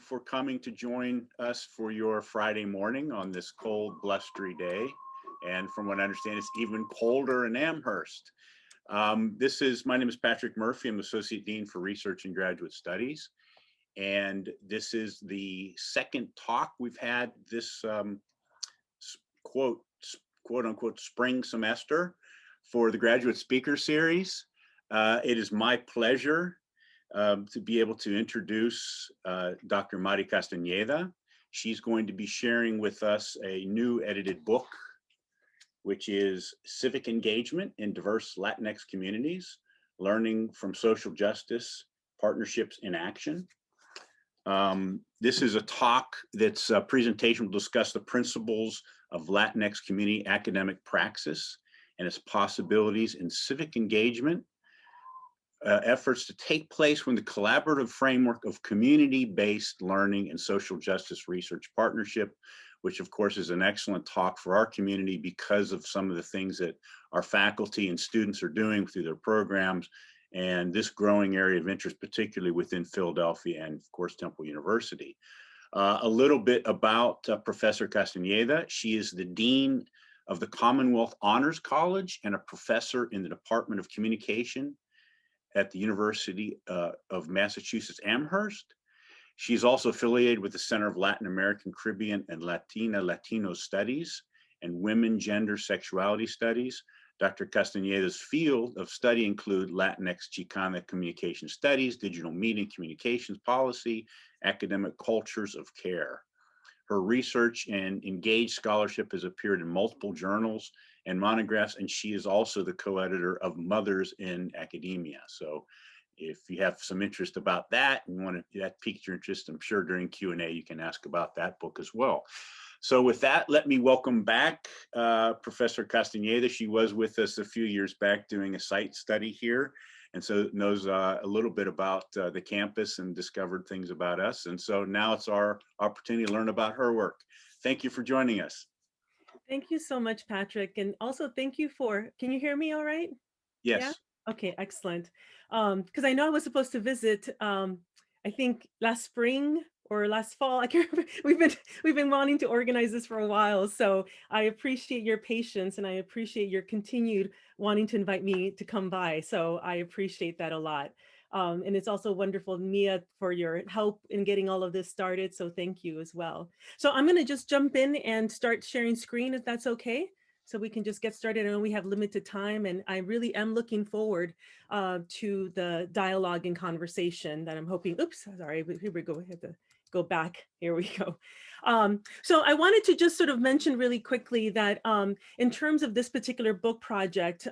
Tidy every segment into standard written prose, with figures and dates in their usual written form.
for coming to join us for your Friday morning on this cold, blustery day. And from what I understand, it's even colder in Amherst. My name is Patrick Murphy. I'm Associate Dean for Research and Graduate Studies. And this is the second talk we've had this quote unquote spring semester for the Graduate Speaker Series. It is my pleasure to be able to introduce Dr. Mari Castañeda. She's going to be sharing with us a new edited book, which is Civic Engagement in Diverse Latinx Communities, Learning from Social Justice, Partnerships in Action. This is a talk that's a presentation will discuss the principles of Latinx community academic praxis and its possibilities in civic engagement, efforts to take place when the collaborative framework of community-based learning and social justice research partnership, which of course is an excellent talk for our community because of some of the things that our faculty and students are doing through their programs and this growing area of interest, particularly within Philadelphia and of course Temple University. A little bit about Professor Castañeda. She is the Dean of the Commonwealth Honors College and a professor in the Department of Communication at the University of Massachusetts Amherst. She's also affiliated with the Center of Latin American, Caribbean, and Latino Studies and Women, Gender, Sexuality Studies. Dr. Castañeda's field of study include Latinx Chicana Communication Studies, Digital Media and Communications Policy, Academic Cultures of Care. Her research and engaged scholarship has appeared in multiple journals and monographs, and she is also the co-editor of Mothers in Academia. So if you have some interest about that and that piqued your interest, I'm sure during Q&A you can ask about that book as well. So with that, let me welcome back Professor Castañeda. She was with us a few years back doing a site study here, and so knows a little bit about the campus and discovered things about us. And so now it's our opportunity to learn about her work. Thank you for joining us. Thank you so much, Patrick. And also thank you for, can you hear me all right? Yes. Yeah? Okay, excellent. Because I know I was supposed to visit, I think last spring or last fall. I can't remember. We've been wanting to organize this for a while. So I appreciate your patience and I appreciate your continued wanting to invite me to come by. So I appreciate that a lot. And it's also wonderful, Mia, for your help in getting all of this started. So thank you as well. So I'm going to just jump in and start sharing screen if that's okay. So we can just get started. I know we have limited time and I really am looking forward to the dialogue and conversation that I'm hoping, oops, sorry, here we go, we have to go back, here we go. So I wanted to just sort of mention really quickly that in terms of this particular book project,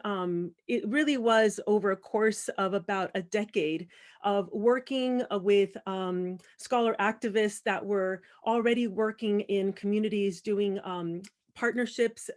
it really was over a course of about a decade of working with scholar activists that were already working in communities doing partnerships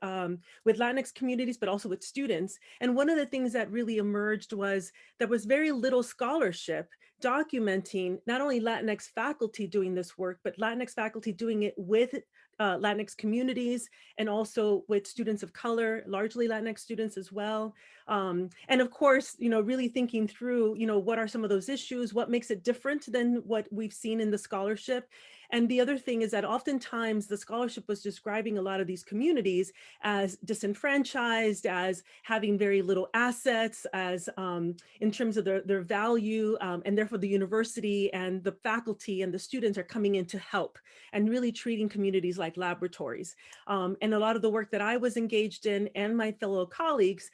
with Latinx communities, but also with students. And one of the things that really emerged was there was very little scholarship documenting not only Latinx faculty doing this work, but Latinx faculty doing it with Latinx communities and also with students of color, largely Latinx students as well. And of course, really thinking through, what are some of those issues, what makes it different than what we've seen in the scholarship. And the other thing is that oftentimes the scholarship was describing a lot of these communities as disenfranchised, as having very little assets, as in terms of their value, and therefore the university and the faculty and the students are coming in to help and really treating communities like laboratories. And a lot of the work that I was engaged in and my fellow colleagues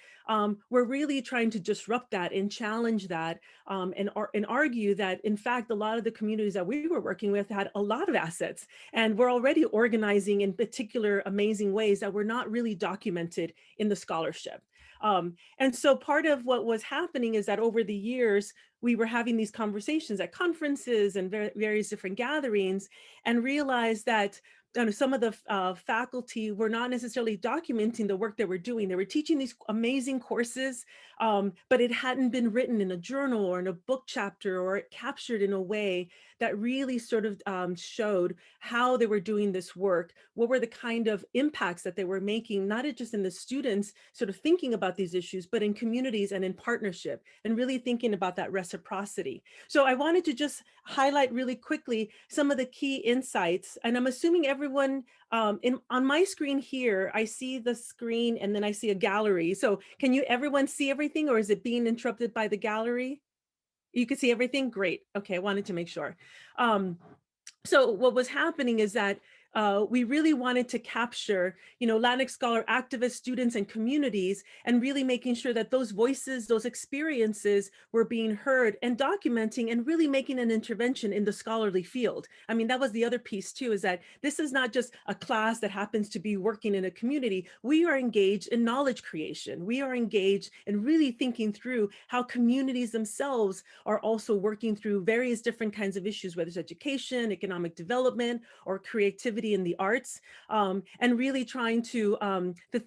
were really trying to disrupt that and challenge that and argue that in fact, a lot of the communities that we were working with had a lot of assets and were already organizing in particular amazing ways that were not really documented in the scholarship. And so part of what was happening is that over the years, we were having these conversations at conferences and various different gatherings and realized that some of the faculty were not necessarily documenting the work they were doing. They were teaching these amazing courses but it hadn't been written in a journal or in a book chapter or captured in a way that really sort of showed how they were doing this work, what were the kind of impacts that they were making, not just in the students sort of thinking about these issues, but in communities and in partnership, and really thinking about that reciprocity. So I wanted to just highlight really quickly some of the key insights. And I'm assuming everyone on my screen here, I see the screen and then I see a gallery. So can everyone see everything, or is it being interrupted by the gallery? You can see everything? Great. Okay, I wanted to make sure. So what was happening is that we really wanted to capture, Latinx scholar activists, students, and communities, and really making sure that those voices, those experiences were being heard and documenting and really making an intervention in the scholarly field. I mean, that was the other piece too, is that this is not just a class that happens to be working in a community. We are engaged in knowledge creation. We are engaged in really thinking through how communities themselves are also working through various different kinds of issues, whether it's education, economic development, or creativity in the arts, and really trying to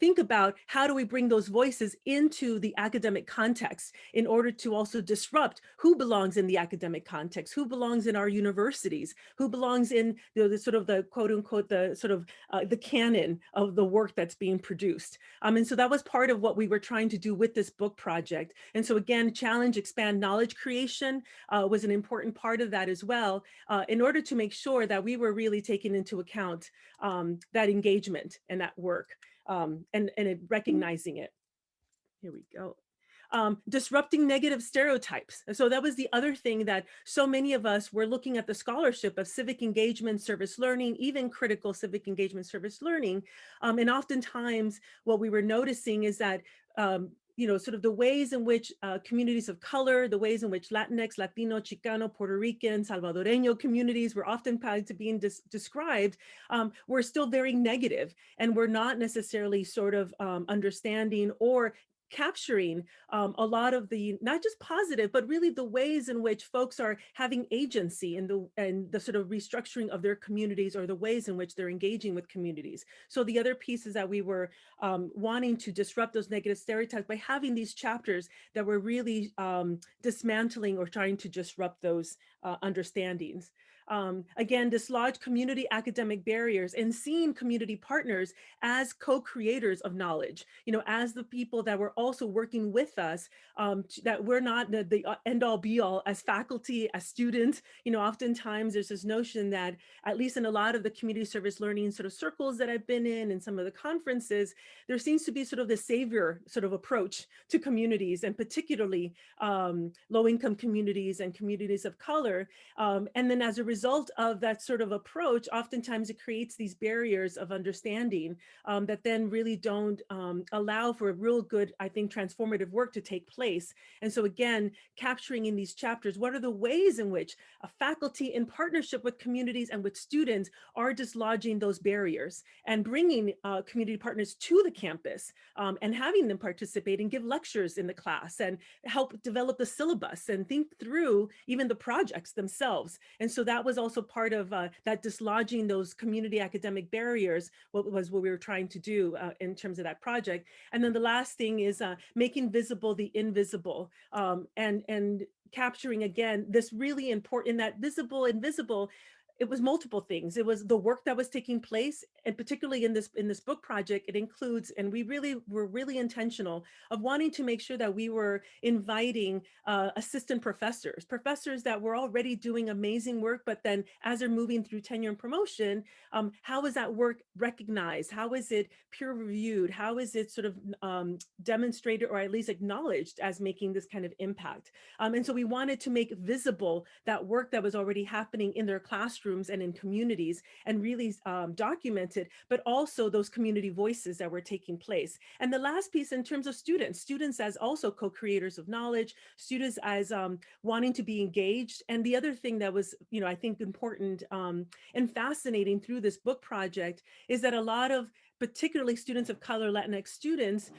think about how do we bring those voices into the academic context in order to also disrupt who belongs in the academic context, who belongs in our universities, who belongs in the sort of the quote unquote, the sort of the canon of the work that's being produced. And so that was part of what we were trying to do with this book project. And so again, challenge, expand knowledge creation was an important part of that as well, in order to make sure that we were really taking into account that engagement and that work, and recognizing it. Here we go. Disrupting negative stereotypes. And so that was the other thing that so many of us were looking at the scholarship of civic engagement, service learning, even critical civic engagement, service learning. And oftentimes what we were noticing is that sort of the ways in which communities of color, the ways in which Latinx, Latino, Chicano, Puerto Rican, Salvadoreño communities were often to being described, were still very negative, and were not necessarily sort of understanding or capturing a lot of the, not just positive, but really the ways in which folks are having agency in the sort of restructuring of their communities, or the ways in which they're engaging with communities. So the other piece is that we were wanting to disrupt those negative stereotypes by having these chapters that were really dismantling or trying to disrupt those understandings. Again, dislodge community academic barriers and seeing community partners as co-creators of knowledge, as the people that were also working with us, that we're not the end all be all as faculty, as students. Oftentimes there's this notion that, at least in a lot of the community service learning sort of circles that I've been in and some of the conferences, there seems to be sort of the savior sort of approach to communities, and particularly low-income communities and communities of color. And then as a result of that sort of approach, oftentimes it creates these barriers of understanding that then really don't allow for a real good, I think, transformative work to take place. And so again, capturing in these chapters, what are the ways in which a faculty in partnership with communities and with students are dislodging those barriers and bringing community partners to the campus, and having them participate and give lectures in the class and help develop the syllabus and think through even the projects themselves. And so that was also part of that dislodging those community academic barriers, what we were trying to do in terms of that project. And then the last thing is making visible the invisible, and capturing again this really important, in that visible, invisible, it was multiple things. It was the work that was taking place, and particularly in this book project, it includes, and we really were really intentional of wanting to make sure that we were inviting assistant professors that were already doing amazing work, but then as they're moving through tenure and promotion, how is that work recognized? How is it peer reviewed? How is it sort of demonstrated, or at least acknowledged as making this kind of impact? And so we wanted to make visible that work that was already happening in their classrooms and in communities, and really document it, but also those community voices that were taking place. And the last piece, in terms of students as also co-creators of knowledge, students as wanting to be engaged. And the other thing that was, I think important and fascinating through this book project is that a lot of particularly students of color, Latinx students,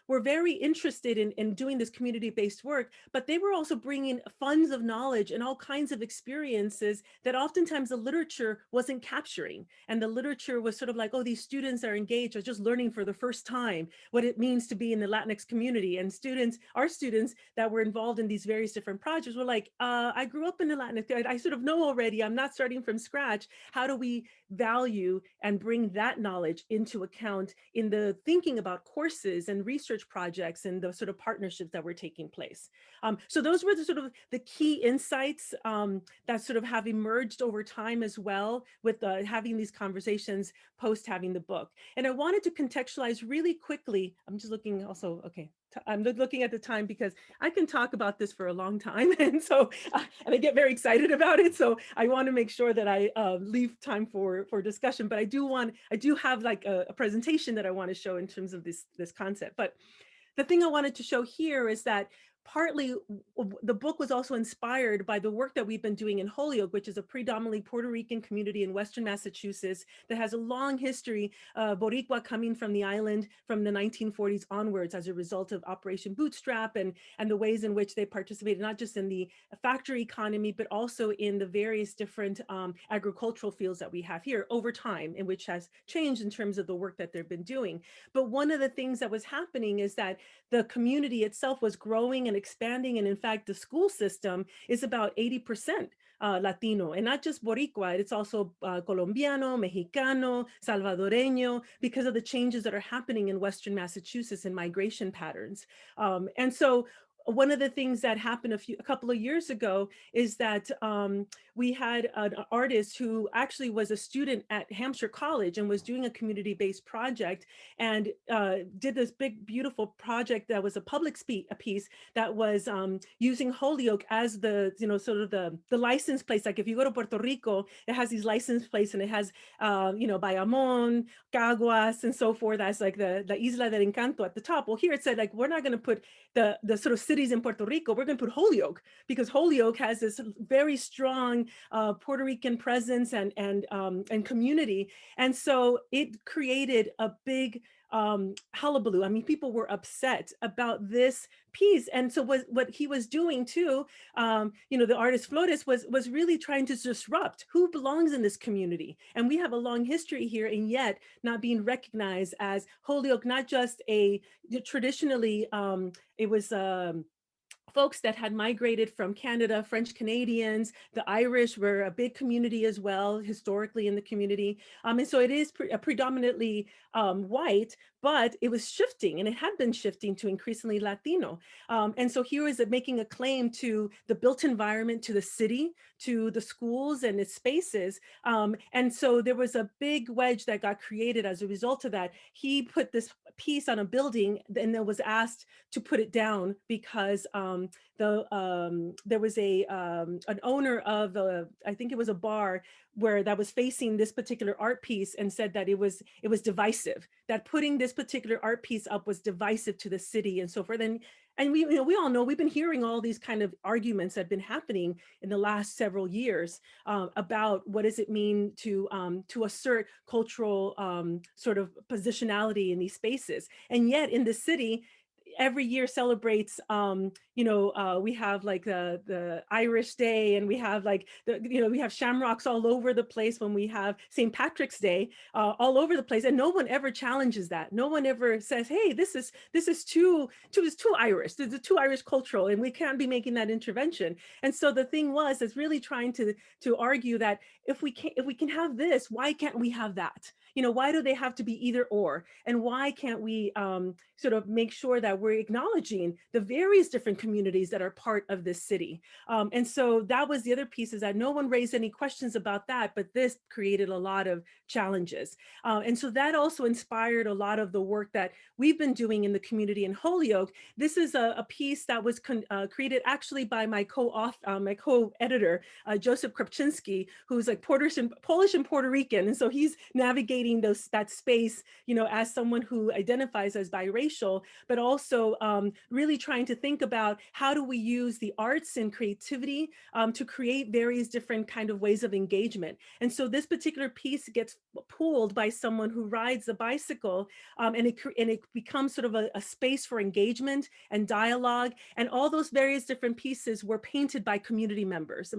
were very interested in doing this community-based work, but they were also bringing funds of knowledge and all kinds of experiences that oftentimes the literature wasn't capturing. And the literature was sort of like, oh, these students are engaged, are just learning for the first time what it means to be in the Latinx community. And our students that were involved in these various different projects were like, I grew up in the Latinx, I sort of know already, I'm not starting from scratch. How do we value and bring that knowledge into account in the thinking about courses and research projects and the sort of partnerships that were taking place? So those were the sort of the key insights that sort of have emerged over time as well with having these conversations post having the book. And I wanted to contextualize really quickly. I'm just looking also, okay, I'm looking at the time because I can talk about this for a long time. And so, and I get very excited about it. So I want to make sure that I leave time for discussion, but I do have like a presentation that I want to show in terms of this concept. But the thing I wanted to show here is that partly the book was also inspired by the work that we've been doing in Holyoke, which is a predominantly Puerto Rican community in Western Massachusetts that has a long history of Boricua coming from the island from the 1940s onwards as a result of Operation Bootstrap and the ways in which they participated, not just in the factory economy, but also in the various different agricultural fields that we have here over time, and which has changed in terms of the work that they've been doing. But one of the things that was happening is that the community itself was growing and expanding. And in fact, the school system is about 80% Latino, and not just Boricua, it's also Colombiano, Mexicano, Salvadoreño, because of the changes that are happening in Western Massachusetts and migration patterns. And so one of the things that happened a couple of years ago is that we had an artist who actually was a student at Hampshire College and was doing a community-based project and did this big, beautiful project that was a public piece that was using Holyoke as the, sort of the license plates. Like if you go to Puerto Rico, it has these license plates and it has, Bayamón, Caguas, and so forth as like the Isla del Encanto at the top. Well, here it said like, we're not going to put the sort of cities in Puerto Rico, we're going to put Holyoke, because Holyoke has this very strong Puerto Rican presence and community. And so it created a big hullabaloo. I mean, people were upset about this piece. And so what he was doing too, the artist Flores was really trying to disrupt who belongs in this community. And we have a long history here, and yet not being recognized as Holyoke, not just traditionally, it was folks that had migrated from Canada, French Canadians, the Irish were a big community as well, historically in the community. And so it is predominantly white, but it was shifting, and it had been shifting to increasingly Latino. And so here is it making a claim to the built environment, to the city, to the schools and its spaces. And so there was a big wedge that got created as a result of that. He put this piece on a building and then was asked to put it down because there was an owner of I think it was a bar where that was facing this particular art piece and said that it was divisive, that putting this particular art piece up was divisive to the city and so forth. And we all know, we've been hearing all these kind of arguments that have been happening in the last several years about what does it mean to assert cultural sort of positionality in these spaces. And yet in the city, every year celebrates, we have like the Irish Day, and we have like we have shamrocks all over the place when we have St. Patrick's Day all over the place, and no one ever challenges that. No one ever says, hey, this is too Irish. There's too Irish cultural, and we can't be making that intervention. And so the thing is really trying to argue that if we can have this, why can't we have that? Why do they have to be either or? And why can't we sort of make sure that we're acknowledging the various different communities that are part of this city? And so that was the other piece, is that no one raised any questions about that, but this created a lot of challenges. And so that also inspired a lot of the work that we've been doing in the community in Holyoke. This is a piece that was created actually by my co-editor, Joseph Krupczynski, who's like Polish and Puerto Rican. And so he's navigating that space, as someone who identifies as biracial, but also also really trying to think about how do we use the arts and creativity to create various different kind of ways of engagement. And so this particular piece gets pulled by someone who rides a bicycle, and it becomes sort of a space for engagement and dialogue. And all those various different pieces were painted by community members,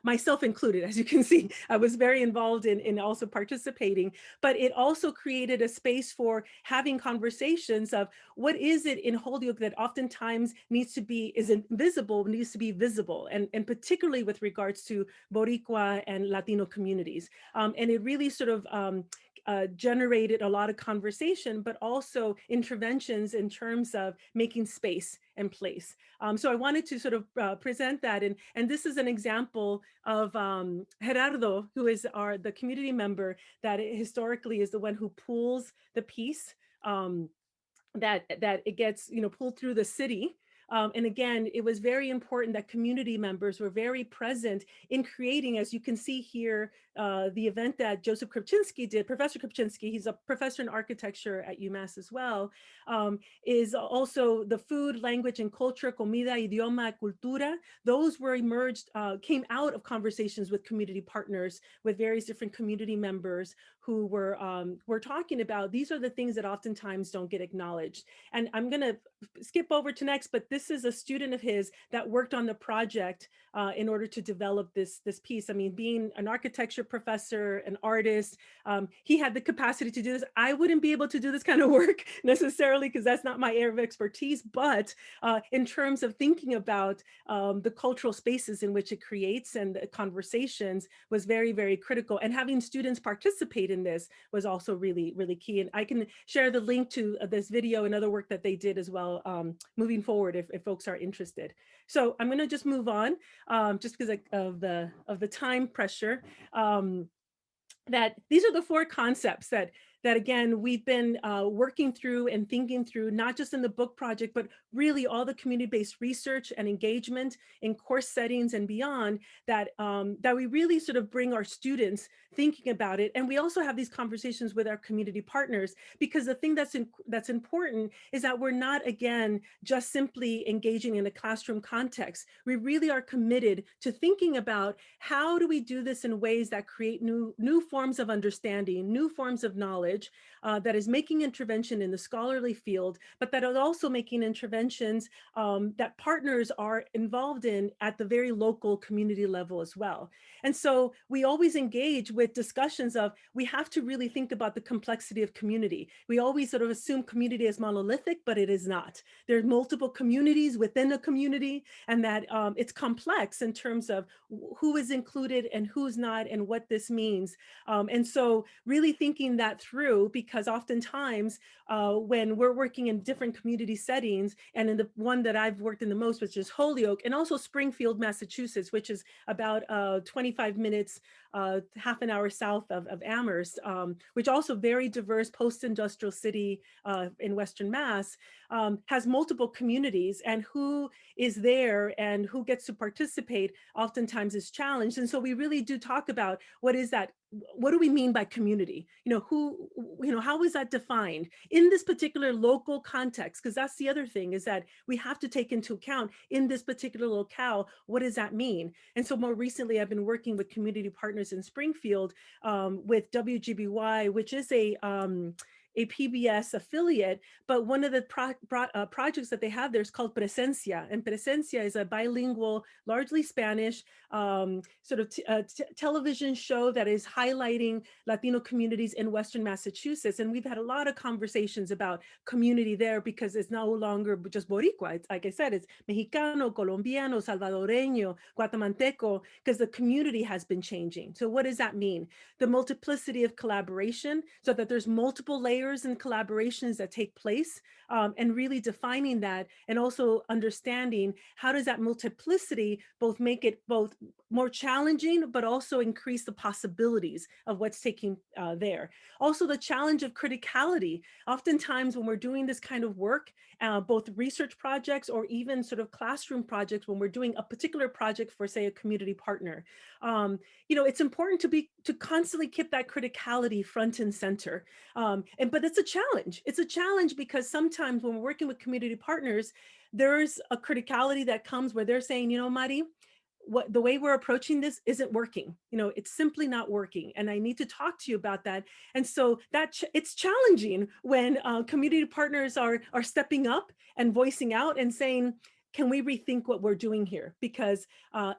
myself included. As you can see, I was very involved in also participating, but it also created a space for having conversations of what is it in Holyoke that oftentimes is invisible, needs to be visible, and particularly with regards to Boricua and Latino communities. And it really sort of generated a lot of conversation, but also interventions in terms of making space and place. So I wanted to sort of present that. And this is an example of Gerardo, who is the community member that historically is the one who pulls the piece, that it gets, pulled through the city. And again, it was very important that community members were very present in creating, as you can see here, the event that Joseph Krupczynski did, Professor Krupczynski, he's a professor in architecture at UMass as well, is also the food, language, and culture, comida, idioma, cultura. Those were came out of conversations with community partners, with various different community members who were talking about, these are the things that oftentimes don't get acknowledged. And I'm gonna skip over to next, but this is a student of his that worked on the project in order to develop this piece. I mean, being an architecture professor, an artist, he had the capacity to do this. I wouldn't be able to do this kind of work necessarily because that's not my area of expertise, but in terms of thinking about the cultural spaces in which it creates and the conversations was very, very critical. And having students participate in this was also really, really key. And I can share the link to this video and other work that they did as well moving forward if folks are interested. So I'm going to just move on just because of the time pressure. That these are the 4 concepts that again, we've been working through and thinking through, not just in the book project, but really all the community-based research and engagement in course settings and beyond, that we really sort of bring our students thinking about it. And we also have these conversations with our community partners, because the thing that's important is that we're not, again, just simply engaging in a classroom context. We really are committed to thinking about how do we do this in ways that create new forms of understanding, new forms of knowledge, that is making intervention in the scholarly field, but that is also making interventions that partners are involved in at the very local community level as well. And so we always engage with discussions of, we have to really think about the complexity of community. We always sort of assume community is monolithic, but it is not. There are multiple communities within a community, and that it's complex in terms of who is included and who's not, and what this means. And so really thinking that through, because oftentimes when we're working in different community settings, and in the one that I've worked in the most, which is Holyoke, and also Springfield, Massachusetts, which is about 25 minutes, half an hour south of Amherst, which also very diverse post-industrial city in Western Mass, has multiple communities, and who is there and who gets to participate oftentimes is challenged. And so we really do talk about what is that, what do we mean by community? How is that defined in this particular local context? Because that's the other thing, is that we have to take into account in this particular locale, what does that mean? And so more recently, I've been working with community partners in Springfield with WGBY, which is a PBS affiliate, but one of the projects that they have there is called Presencia, and Presencia is a bilingual, largely Spanish sort of television show that is highlighting Latino communities in Western Massachusetts. And we've had a lot of conversations about community there, because it's no longer just Boricua. It's, like I said, it's Mexicano, Colombiano, Salvadoreño, Guatemalteco, because the community has been changing. So what does that mean? The multiplicity of collaboration, so that there's multiple layers and collaborations that take place, and really defining that, and also understanding how does that multiplicity both make it both more challenging, but also increase the possibilities of what's taking there. Also the challenge of criticality. Oftentimes when we're doing this kind of work, both research projects or even sort of classroom projects, when we're doing a particular project for, say, a community partner, it's important to constantly keep that criticality front and center. but it's a challenge. It's a challenge because sometimes when we're working with community partners, there's a criticality that comes where they're saying, you know, Mari, what the way we're approaching this isn't working. You know, it's simply not working, and I need to talk to you about that. And so it's challenging when community partners are stepping up and voicing out and saying, can we rethink what we're doing here, because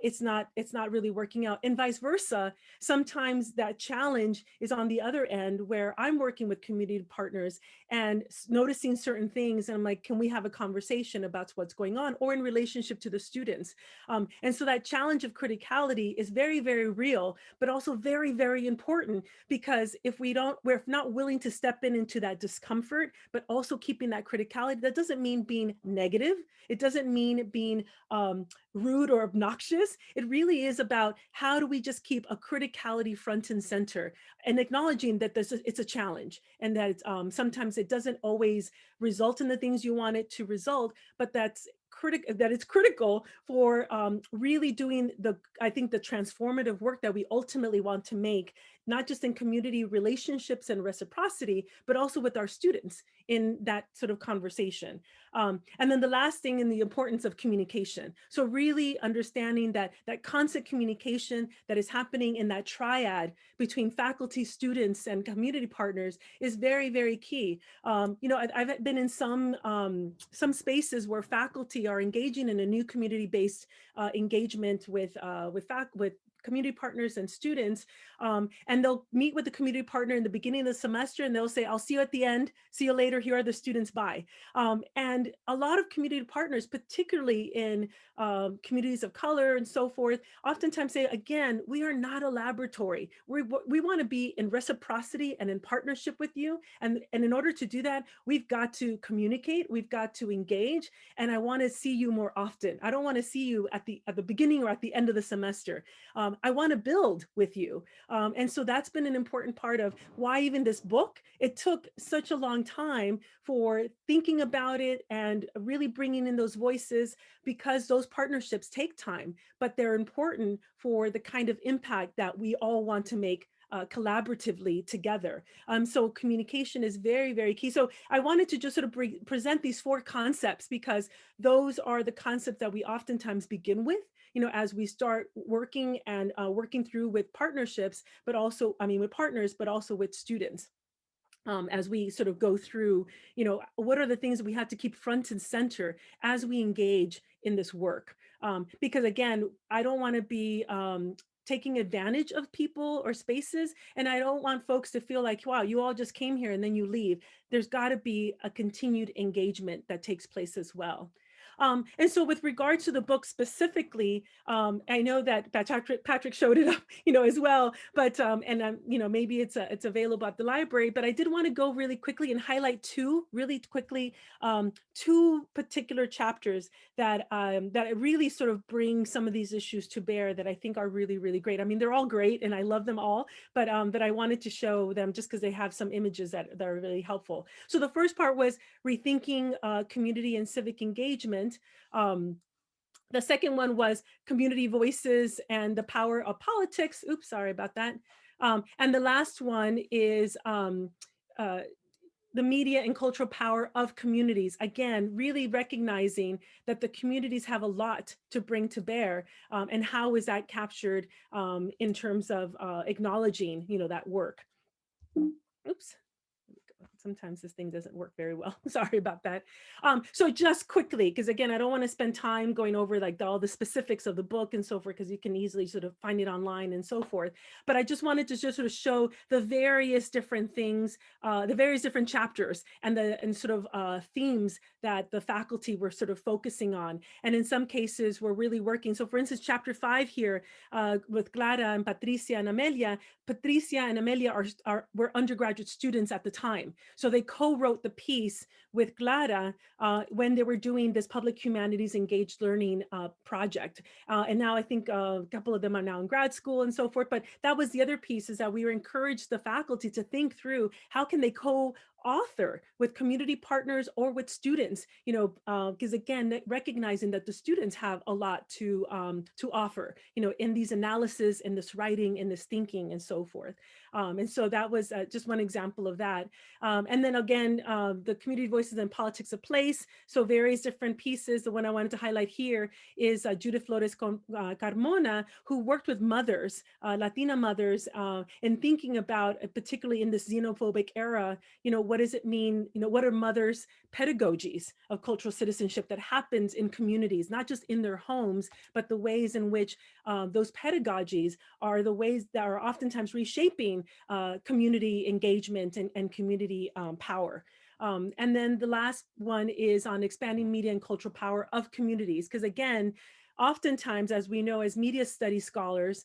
it's not really working out, and vice versa. Sometimes that challenge is on the other end, where I'm working with community partners and noticing certain things, and I'm like, can we have a conversation about what's going on, or in relationship to the students. And so that challenge of criticality is very, very real, but also very, very important, because if we're not willing to step into that discomfort, but also keeping that criticality, that doesn't mean being negative. It doesn't mean being rude or obnoxious. It really is about how do we just keep a criticality front and center, and acknowledging that it's a challenge, and that it's, sometimes it doesn't always result in the things you want it to result, but that it's critical for really doing I think the transformative work that we ultimately want to make, not just in community relationships and reciprocity, but also with our students in that sort of conversation. And then the last thing, in the importance of communication. So really understanding that constant communication that is happening in that triad between faculty, students, and community partners is very, very key. You know, I've been in some spaces where faculty are engaging in a new community-based engagement with community partners and students, and they'll meet with the community partner in the beginning of the semester, and they'll say, I'll see you at the end, see you later, here are the students, bye. And a lot of community partners, particularly in communities of color and so forth, oftentimes say, again, we are not a laboratory. We want to be in reciprocity and in partnership with you. And in order to do that, we've got to communicate, we've got to engage, and I want to see you more often. I don't want to see you at the beginning or at the end of the semester. I want to build with you. And so that's been an important part of why even this book, it took such a long time for thinking about it and really bringing in those voices, because those partnerships take time, but they're important for the kind of impact that we all want to make collaboratively together. So communication is very, very key. So I wanted to just sort of present these 4 concepts, because those are the concepts that we oftentimes begin with, you know, as we start working and working through with partnerships, but also, I mean, with partners, but also with students. As we sort of go through, you know, what are the things that we have to keep front and center as we engage in this work? Because again, I don't want to be taking advantage of people or spaces, and I don't want folks to feel like, wow, you all just came here and then you leave. There's got to be a continued engagement that takes place as well. And so with regard to the book specifically, I know that Patrick showed it up, you know, as well, but, you know, maybe it's available at the library, but I did want to go really quickly and highlight 2 really quickly, 2 particular chapters that really sort of bring some of these issues to bear that I think are really, really great. I mean, they're all great and I love them all, but I wanted to show them just because they have some images that are really helpful. So the first part was rethinking community and civic engagement. The second one was community voices and the power of politics. Oops, sorry about that. And the last one is the media and cultural power of communities. Again, really recognizing that the communities have a lot to bring to bear, and how is that captured in terms of acknowledging, you know, that work. Oops. Sometimes this thing doesn't work very well. Sorry about that. So just quickly, because again, I don't want to spend time going over like all the specifics of the book and so forth, because you can easily sort of find it online and so forth. But I just wanted to just sort of show the various different things, the various different chapters and sort of themes that the faculty were sort of focusing on. And in some cases, we're really working. So for instance, chapter 5 here with Clara and Patricia and Amelia were undergraduate students at the time. So they co-wrote the piece with Clara when they were doing this public humanities engaged learning project. And now I think a couple of them are now in grad school and so forth. But that was the other piece, is that we were encouraged the faculty to think through how can they author with community partners or with students, because again, recognizing that the students have a lot to offer, in these analysis, in this writing, in this thinking, and so forth. And so that was just one example of that. And then again, the community voices and politics of place. So various different pieces. The one I wanted to highlight here is Judith Flores Carmona, who worked with mothers, Latina mothers, in thinking about, particularly in this xenophobic era, what does it mean? What are mothers' pedagogies of cultural citizenship that happens in communities, not just in their homes, but the ways in which those pedagogies are the ways that are oftentimes reshaping community engagement and community power. And then the last one is on expanding media and cultural power of communities. Because again, oftentimes, as we know, as media studies scholars,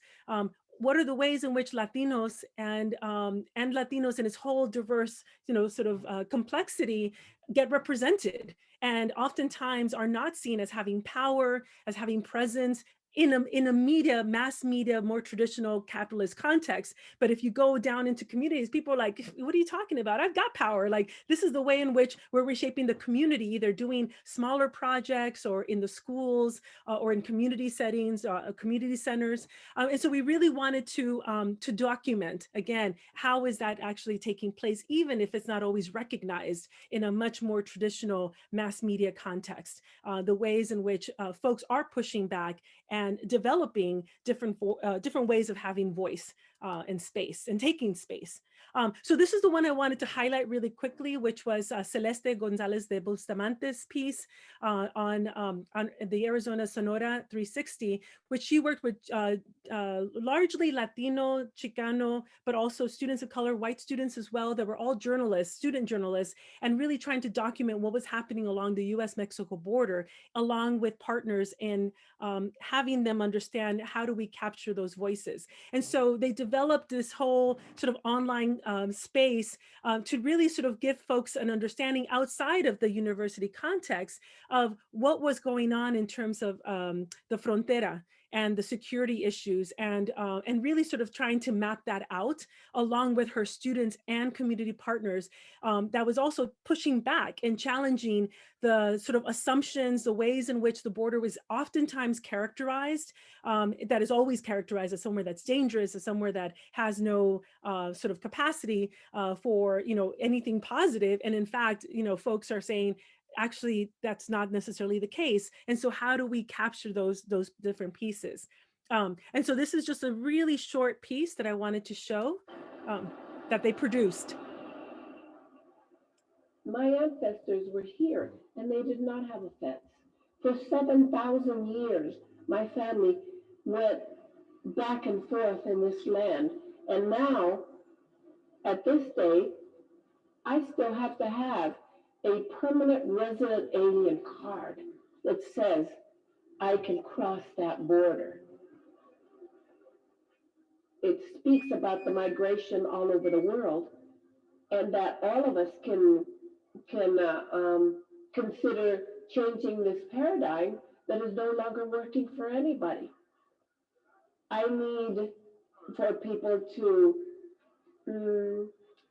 what are the ways in which Latinos and Latinos in its whole diverse, sort of complexity get represented, and oftentimes are not seen as having power, as having presence in a media, mass media, more traditional capitalist context. But if you go down into communities, people are like, what are you talking about? I've got power. Like, this is the way in which we're reshaping the community, either doing smaller projects or in the schools or in community settings, community centers. And so we really wanted to document, again, how is that actually taking place, even if it's not always recognized in a much more traditional mass media context, the ways in which folks are pushing back and developing different ways of having voice and space and taking space. So this is the one I wanted to highlight really quickly, which was Celeste Gonzalez de Bustamante's piece on the Arizona Sonora 360, which she worked with largely Latino, Chicano, but also students of color, white students as well, that were all journalists, student journalists, and really trying to document what was happening along the US-Mexico border, along with partners in having them understand how do we capture those voices. And so they developed this whole sort of online space to really sort of give folks an understanding outside of the university context of what was going on in terms of the frontera and the security issues, and really sort of trying to map that out along with her students and community partners. That was also pushing back and challenging the sort of assumptions, the ways in which the border was oftentimes characterized, that is always characterized as somewhere that's dangerous, as somewhere that has no sort of capacity for anything positive. And in fact, folks are saying, actually, that's not necessarily the case. And so how do we capture those different pieces? And so this is just a really short piece that I wanted to show that they produced. My ancestors were here and they did not have a fence. For 7,000 years, my family went back and forth in this land. And now, at this day, I still have to have a permanent resident alien card that says I can cross that border. It speaks about the migration all over the world, and that all of us can consider changing this paradigm that is no longer working for anybody. I need for people to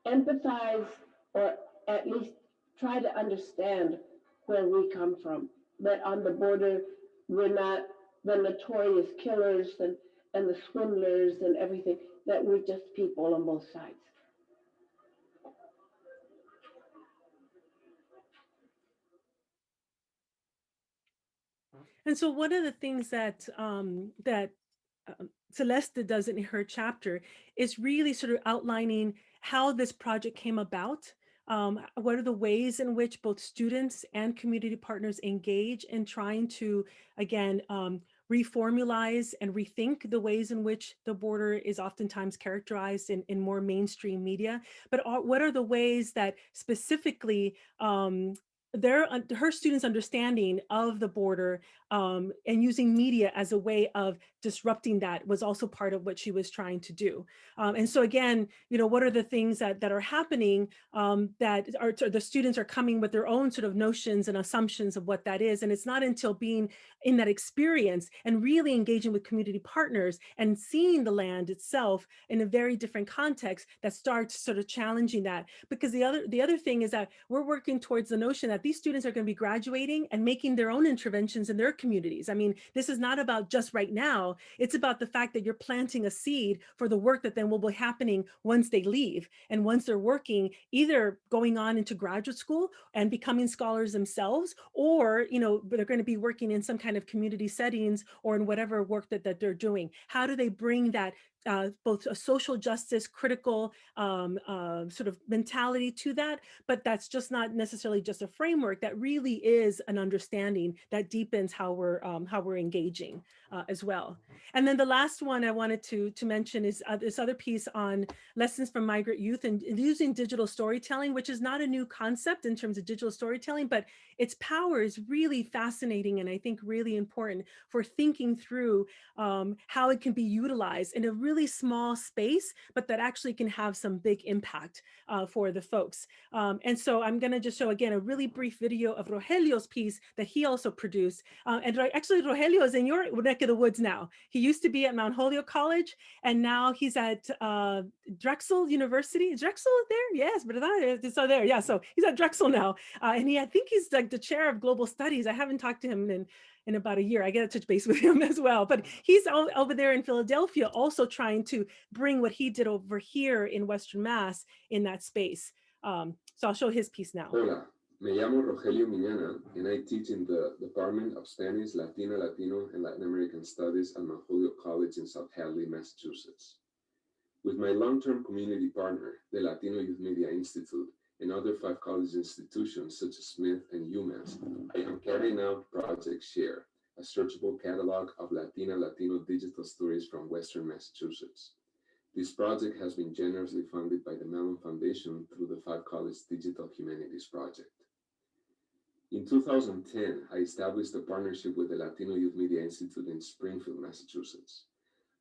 empathize, or at least try to understand where we come from. That on the border, we're not the notorious killers and the swindlers and everything, that we're just people on both sides. And so one of the things that Celeste does in her chapter is really sort of outlining how this project came about. What are the ways in which both students and community partners engage in trying to, again, reformulize and rethink the ways in which the border is oftentimes characterized in more mainstream media, but what are the ways that specifically her students' understanding of the border and using media as a way of disrupting that was also part of what she was trying to do. And so again, what are the things that are happening that are the students are coming with their own sort of notions and assumptions of what that is. And it's not until being in that experience and really engaging with community partners and seeing the land itself in a very different context that starts sort of challenging that. Because the other thing is that we're working towards the notion that these students are going to be graduating and making their own interventions in their communities. I mean, this is not about just right now. It's about the fact that you're planting a seed for the work that then will be happening once they leave and once they're working, either going on into graduate school and becoming scholars themselves, or they're going to be working in some kind of community settings or in whatever work that they're doing. How do they bring that both a social justice critical sort of mentality to that, but that's just not necessarily just a framework, that really is an understanding that deepens how we're engaging as well. And then the last one I wanted to mention is this other piece on lessons from migrant youth and using digital storytelling, which is not a new concept in terms of digital storytelling, but its power is really fascinating and I think really important for thinking through how it can be utilized in a really small space, but that actually can have some big impact for the folks. And so I'm going to just show again a really brief video of Rogelio's piece that he also produced. And actually Rogelio is in your neck of the woods now. He used to be at Mount Holyoke College, and now he's at Drexel University. Is Drexel there? Yes, but it's so there. Yeah, so he's at Drexel now. And I think he's like the chair of global studies. I haven't talked to him in about a year. I get to touch base with him as well, but he's over there in Philadelphia also trying to bring what he did over here in Western Mass in that space. So I'll show his piece now. Hola, me llamo Rogelio Miñana, and I teach in the Department of Spanish, Latino, and Latin American Studies at Mount Holyoke College in South Hadley, Massachusetts. With my long-term community partner, the Latino Youth Media Institute, and other 5 college institutions such as Smith and UMass, I am carrying out Project Share, a searchable catalog of Latino digital stories from Western Massachusetts. This project has been generously funded by the Mellon Foundation through the 5 College Digital Humanities Project. In 2010, I established a partnership with the Latino Youth Media Institute in Springfield, Massachusetts.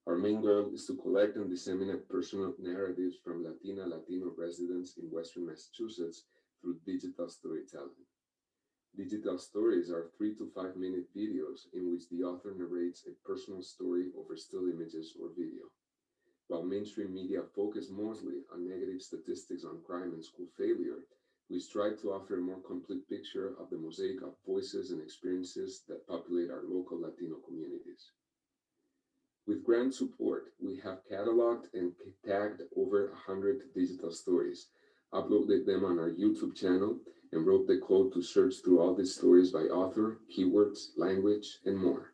Our main goal is to collect and disseminate personal narratives from Latino residents in Western Massachusetts through digital storytelling. Digital stories are 3 to 5 minute videos in which the author narrates a personal story over still images or video. While mainstream media focus mostly on negative statistics on crime and school failure, we strive to offer a more complete picture of the mosaic of voices and experiences that populate our local Latino communities. With grant support, we have cataloged and tagged over 100 digital stories, uploaded them on our YouTube channel, and wrote the code to search through all these stories by author, keywords, language, and more.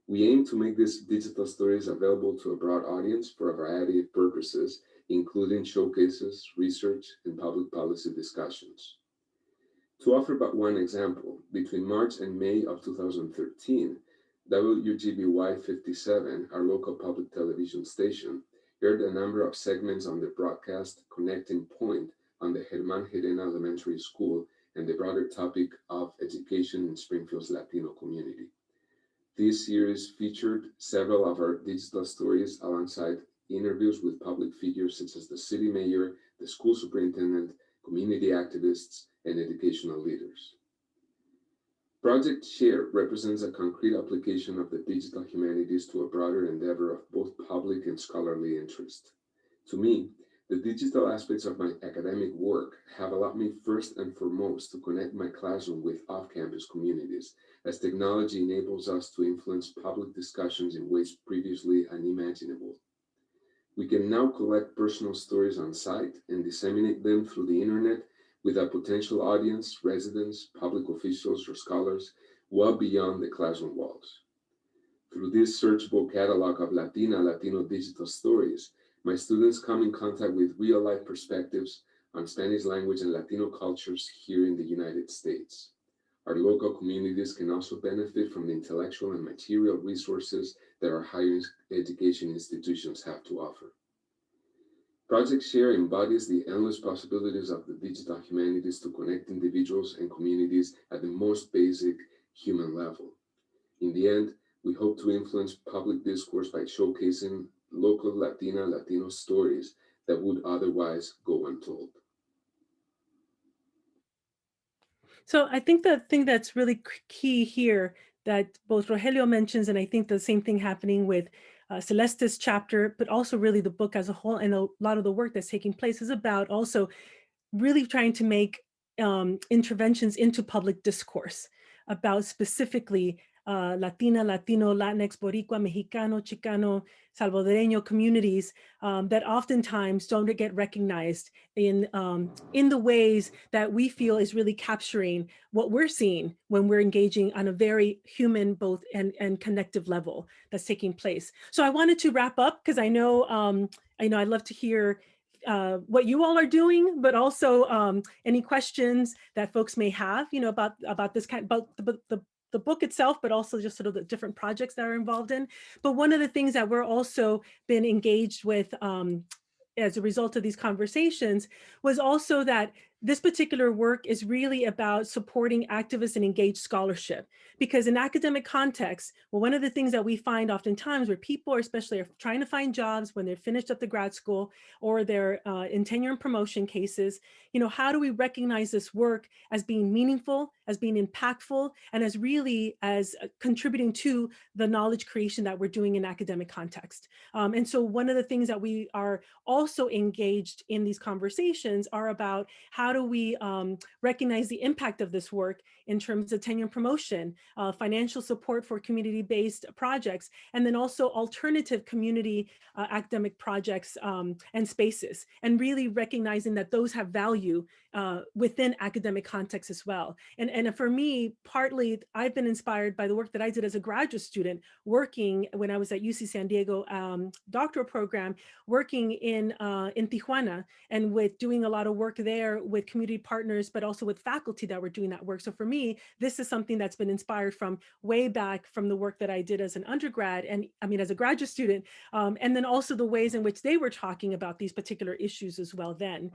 We aim to make these digital stories available to a broad audience for a variety of purposes, including showcases, research, and public policy discussions. To offer but one example, between March and May of 2013, WGBY 57, our local public television station, aired a number of segments on the broadcast Connecting Point on the Germán Gerena Elementary School and the broader topic of education in Springfield's Latino community. This series featured several of our digital stories alongside interviews with public figures such as the city mayor, the school superintendent, community activists, and educational leaders. Project Share represents a concrete application of the digital humanities to a broader endeavor of both public and scholarly interest. To me, the digital aspects of my academic work have allowed me first and foremost to connect my classroom with off-campus communities, as technology enables us to influence public discussions in ways previously unimaginable. We can now collect personal stories on site and disseminate them through the internet with a potential audience, residents, public officials, or scholars well beyond the classroom walls. Through this searchable catalog of Latino digital stories, my students come in contact with real-life perspectives on Spanish language and Latino cultures here in the United States. Our local communities can also benefit from the intellectual and material resources that our higher education institutions have to offer. Project Share embodies the endless possibilities of the digital humanities to connect individuals and communities at the most basic human level. In the end, we hope to influence public discourse by showcasing local Latino stories that would otherwise go untold. So I think the thing that's really key here that both Rogelio mentions, and I think the same thing happening with Celeste's chapter, but also really the book as a whole and a lot of the work that's taking place is about also really trying to make interventions into public discourse about specifically Latina, Latino, Latinx, Boricua, Mexicano, Chicano, Salvadoreño communities that oftentimes don't get recognized in the ways that we feel is really capturing what we're seeing when we're engaging on a very human, both and connective level that's taking place. So I wanted to wrap up because I know I'd love to hear what you all are doing, but also any questions that folks may have, about this kind, about the book itself, but also just sort of the different projects that are involved in. But one of the things that we're also been engaged with as a result of these conversations was also that this particular work is really about supporting activist and engaged scholarship. Because in academic context, well, one of the things that we find oftentimes where people especially are trying to find jobs when they're finished up the grad school or they're in tenure and promotion cases, how do we recognize this work as being meaningful, as being impactful, and as really as contributing to the knowledge creation that we're doing in academic context. And so one of the things that we are also engaged in these conversations are about how do we recognize the impact of this work in terms of tenure and promotion, financial support for community-based projects, and then also alternative community academic projects and spaces, and really recognizing that those have value within academic context as well. And for me, partly I've been inspired by the work that I did as a graduate student working when I was at UC San Diego doctoral program, working in Tijuana, and with doing a lot of work there with community partners, but also with faculty that were doing that work. So for me, this is something that's been inspired from way back from the work that I did as an undergrad, and I mean, as a graduate student, and then also the ways in which they were talking about these particular issues as well then.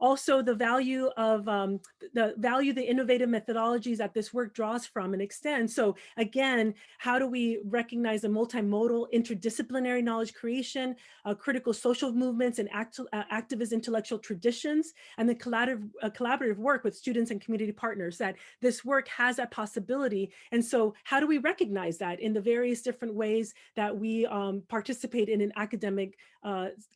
Also the value of the innovative methodologies that this work draws from and extends. So again, how do we recognize the multimodal interdisciplinary knowledge creation, critical social movements and activist intellectual traditions, and the collaborative work with students and community partners, that this work has that possibility. And so how do we recognize that in the various different ways that we participate in an academic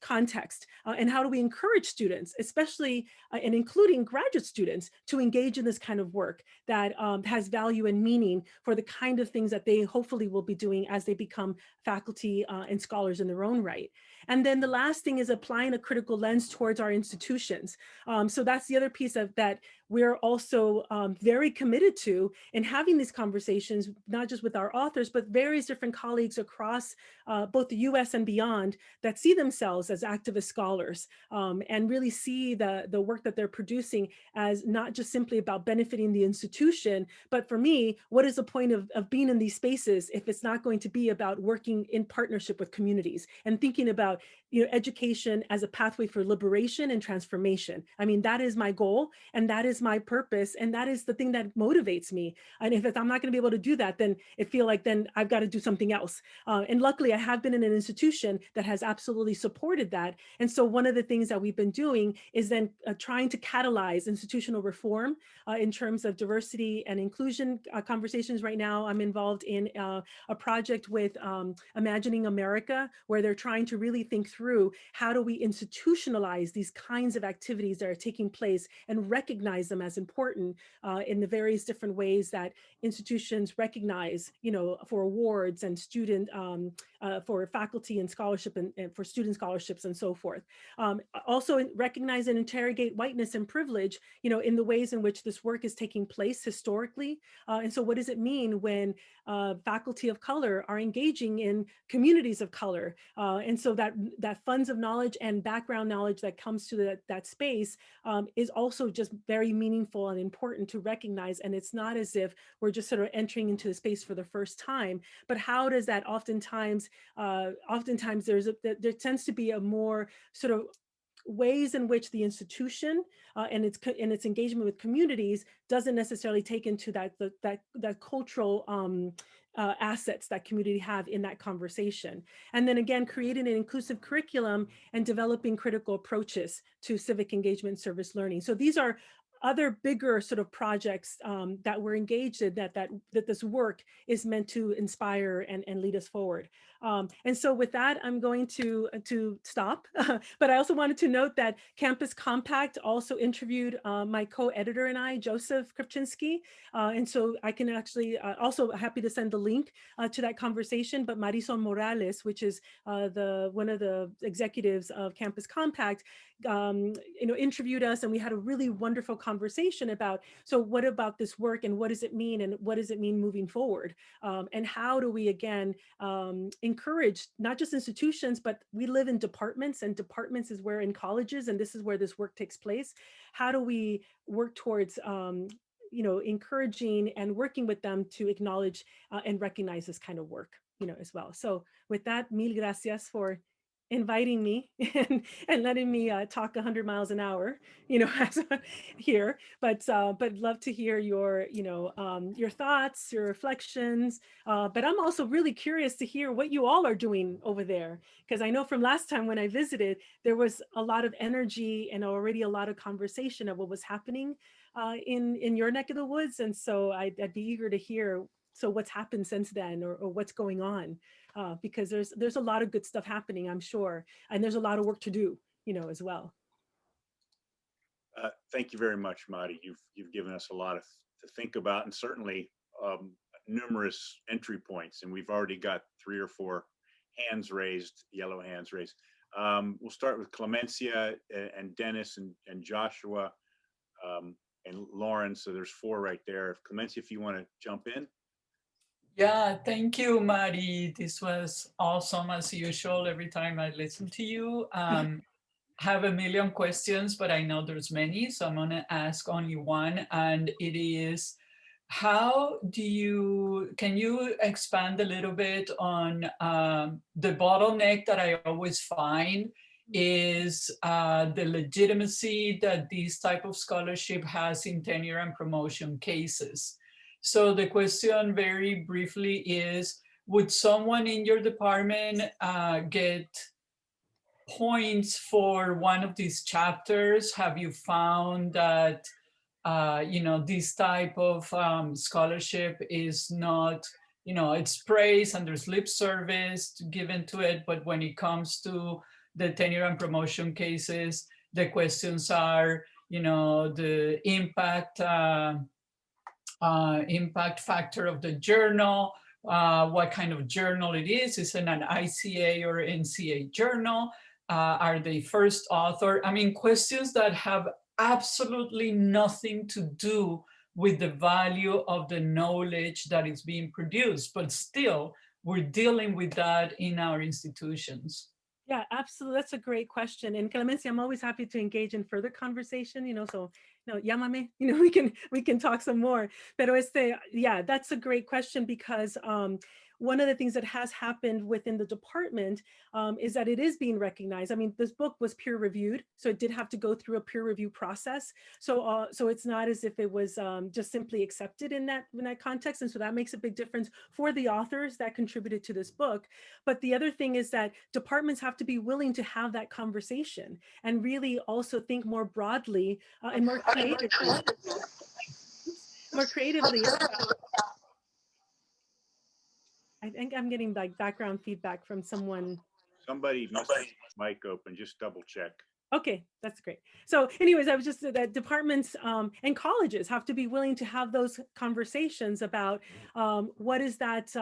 context? And how do we encourage students, especially and including graduate students, to engage in this kind of work that has value and meaning for the kind of things that they hopefully will be doing as they become faculty and scholars in their own right. And then the last thing is applying a critical lens towards our institutions. So that's the other piece of that we're also very committed to in having these conversations, not just with our authors, but various different colleagues across both the US and beyond that see themselves as activist scholars and really see the work that they're producing as not just simply about benefiting the institution, but for me, what is the point of being in these spaces if it's not going to be about working in partnership with communities and thinking about education as a pathway for liberation and transformation. I mean, that is my goal, and that is my purpose, and that is the thing that motivates me. And if I'm not going to be able to do that, then it feels like then I've got to do something else. And luckily, I have been in an institution that has absolutely supported that. And so one of the things that we've been doing is then trying to catalyze institutional reform in terms of diversity and inclusion conversations. Right now, I'm involved in a project with Imagining America, where they're trying to really think through how do we institutionalize these kinds of activities that are taking place and recognize them as important in the various different ways that institutions recognize, for awards and student, for faculty and scholarship and for student scholarships and so forth. Also recognize and interrogate whiteness and privilege, in the ways in which this work is taking place historically. And so what does it mean when faculty of color are engaging in communities of color? And so that funds of knowledge and background knowledge that comes to that space is also just very meaningful and important to recognize. And it's not as if we're just sort of entering into the space for the first time, but how does that oftentimes there tends to be a more sort of ways in which the institution and its engagement with communities doesn't necessarily take into that cultural assets that community have in that conversation. And then again, creating an inclusive curriculum and developing critical approaches to civic engagement service learning. So these are other bigger sort of projects that we're engaged in, that this work is meant to inspire and lead us forward. And so with that, I'm going to stop. But I also wanted to note that Campus Compact also interviewed my co-editor and I, Joseph Krupczynski. And so I can actually also happy to send the link to that conversation. But Marisol Morales, which is one of the executives of Campus Compact, interviewed us, and we had a really wonderful conversation about, so what about this work and what does it mean, and what does it mean moving forward, and how do we again encourage not just institutions, but we live in departments, and departments is where in colleges, and this is where this work takes place. How do we work towards encouraging and working with them to acknowledge and recognize this kind of work, as well. So with that, mil gracias for inviting me and letting me talk 100 miles an hour, here. But love to hear your, your thoughts, your reflections. But I'm also really curious to hear what you all are doing over there, because I know from last time when I visited, there was a lot of energy and already a lot of conversation of what was happening in your neck of the woods. And so I'd be eager to hear, so what's happened since then, or what's going on. Because there's a lot of good stuff happening, I'm sure. And there's a lot of work to do, as well. Thank you very much, Madi. You've given us a lot to think about, and certainly numerous entry points. And we've already got 3 or 4 hands raised, yellow hands raised. We'll start with Clemencia and Dennis and Joshua and Lauren. So there's 4 right there. Clemencia, if you want to jump in. Yeah, thank you, Mari. This was awesome as usual. Every time I listen to you, have a million questions, but I know there's many, so I'm gonna ask only one, and it is, can you expand a little bit on the bottleneck that I always find is the legitimacy that this type of scholarship has in tenure and promotion cases. So the question very briefly is, would someone in your department get points for one of these chapters? Have you found that, this type of scholarship is not, it's praise and there's lip service given to it, but when it comes to the tenure and promotion cases, the questions are, the impact factor of the journal, what kind of journal it is it an ICA or NCA journal? Are they first author? I mean, questions that have absolutely nothing to do with the value of the knowledge that is being produced, but still we're dealing with that in our institutions. Yeah, absolutely. That's a great question. And Clemencia, I'm always happy to engage in further conversation, so llámame, we can talk some more. Pero yeah, that's a great question, because one of the things that has happened within the department is that it is being recognized. I mean, this book was peer reviewed, so it did have to go through a peer review process. So it's not as if it was just simply accepted in that context. And so that makes a big difference for the authors that contributed to this book. But the other thing is that departments have to be willing to have that conversation and really also think more broadly and more creatively. I think I'm getting like background feedback from someone. Somebody must have mic open, just double check. Okay, that's great. So anyways, I was just that departments and colleges have to be willing to have those conversations about what does that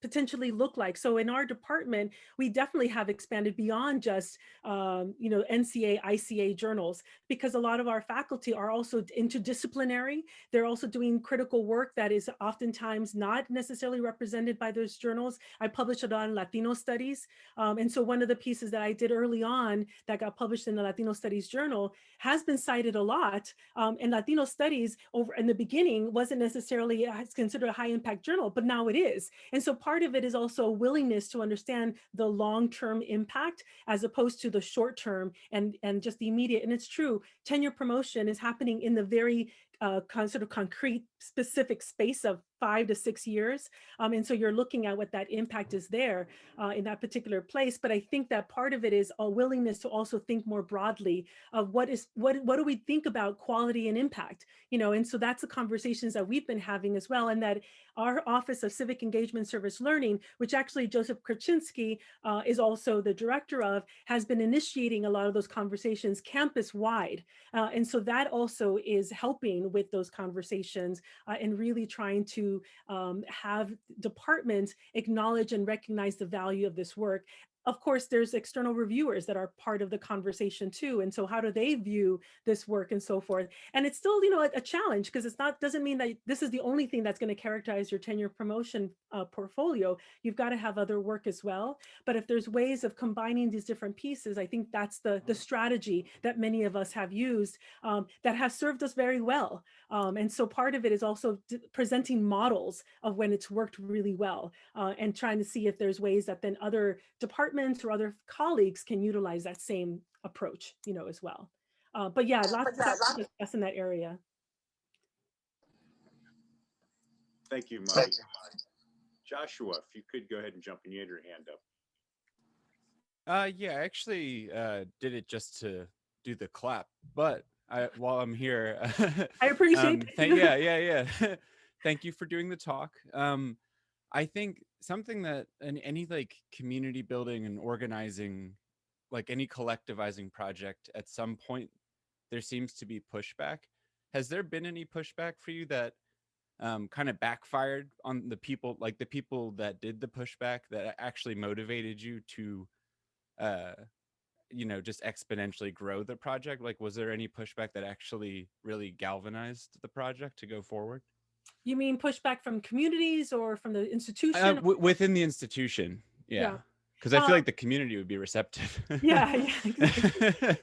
potentially look like. So in our department, we definitely have expanded beyond just NCA, ICA journals, because a lot of our faculty are also interdisciplinary. They're also doing critical work that is oftentimes not necessarily represented by those journals. I published a lot in Latino studies. And so one of the pieces that I did early on that got published in the Latino Studies Journal has been cited a lot. And Latino Studies over in the beginning wasn't necessarily considered a high impact journal, but now it is. And so part of it is also a willingness to understand the long-term impact as opposed to the short-term and just the immediate. And it's true, tenure promotion is happening in the very sort of concrete specific space of 5 to 6 years. And so you're looking at what that impact is there in that particular place. But I think that part of it is a willingness to also think more broadly of what do we think about quality and impact, and so that's the conversations that we've been having as well. And that our Office of Civic Engagement Service Learning, which actually Joseph Kraczynski is also the director of, has been initiating a lot of those conversations campus-wide. And so that also is helping with those conversations and really trying to have departments acknowledge and recognize the value of this work. Of course, there's external reviewers that are part of the conversation too. And so how do they view this work and so forth? And it's still, a challenge, because doesn't mean that this is the only thing that's going to characterize your tenure promotion portfolio. You've got to have other work as well. But if there's ways of combining these different pieces, I think that's the strategy that many of us have used that has served us very well. And so part of it is also presenting models of when it's worked really well and trying to see if there's ways that then other departments or other colleagues can utilize that same approach, as well. But yeah, lots to discuss in that area. Thank you, Mike. Joshua, if you could go ahead and jump in, you had your hand up. Yeah, I actually did it just to do the clap, but while I'm here, I appreciate it. Yeah. Thank you for doing the talk. I think something that in any like community building and organizing, like any collectivizing project, at some point there seems to be pushback. Has there been any pushback for you that kind of backfired on the people, like the people that did the pushback, that actually motivated you to just exponentially grow the project? Like, was there any pushback that actually really galvanized the project to go forward? You mean pushback from communities or from the institution? Within the institution, yeah. Because I feel like the community would be receptive. Yeah, exactly.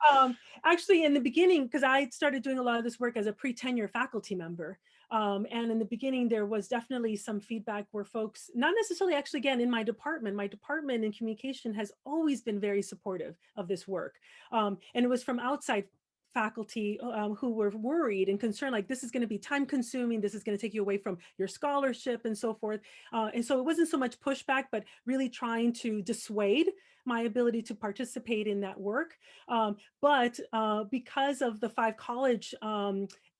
Actually, in the beginning, because I started doing a lot of this work as a pre-tenure faculty member, and in the beginning, there was definitely some feedback where folks, not necessarily actually, again, in my department in communication has always been very supportive of this work. And it was from outside faculty who were worried and concerned, like, this is going to be time consuming, this is going to take you away from your scholarship and so forth. And so it wasn't so much pushback, but really trying to dissuade my ability to participate in that work. But because of the 5 college,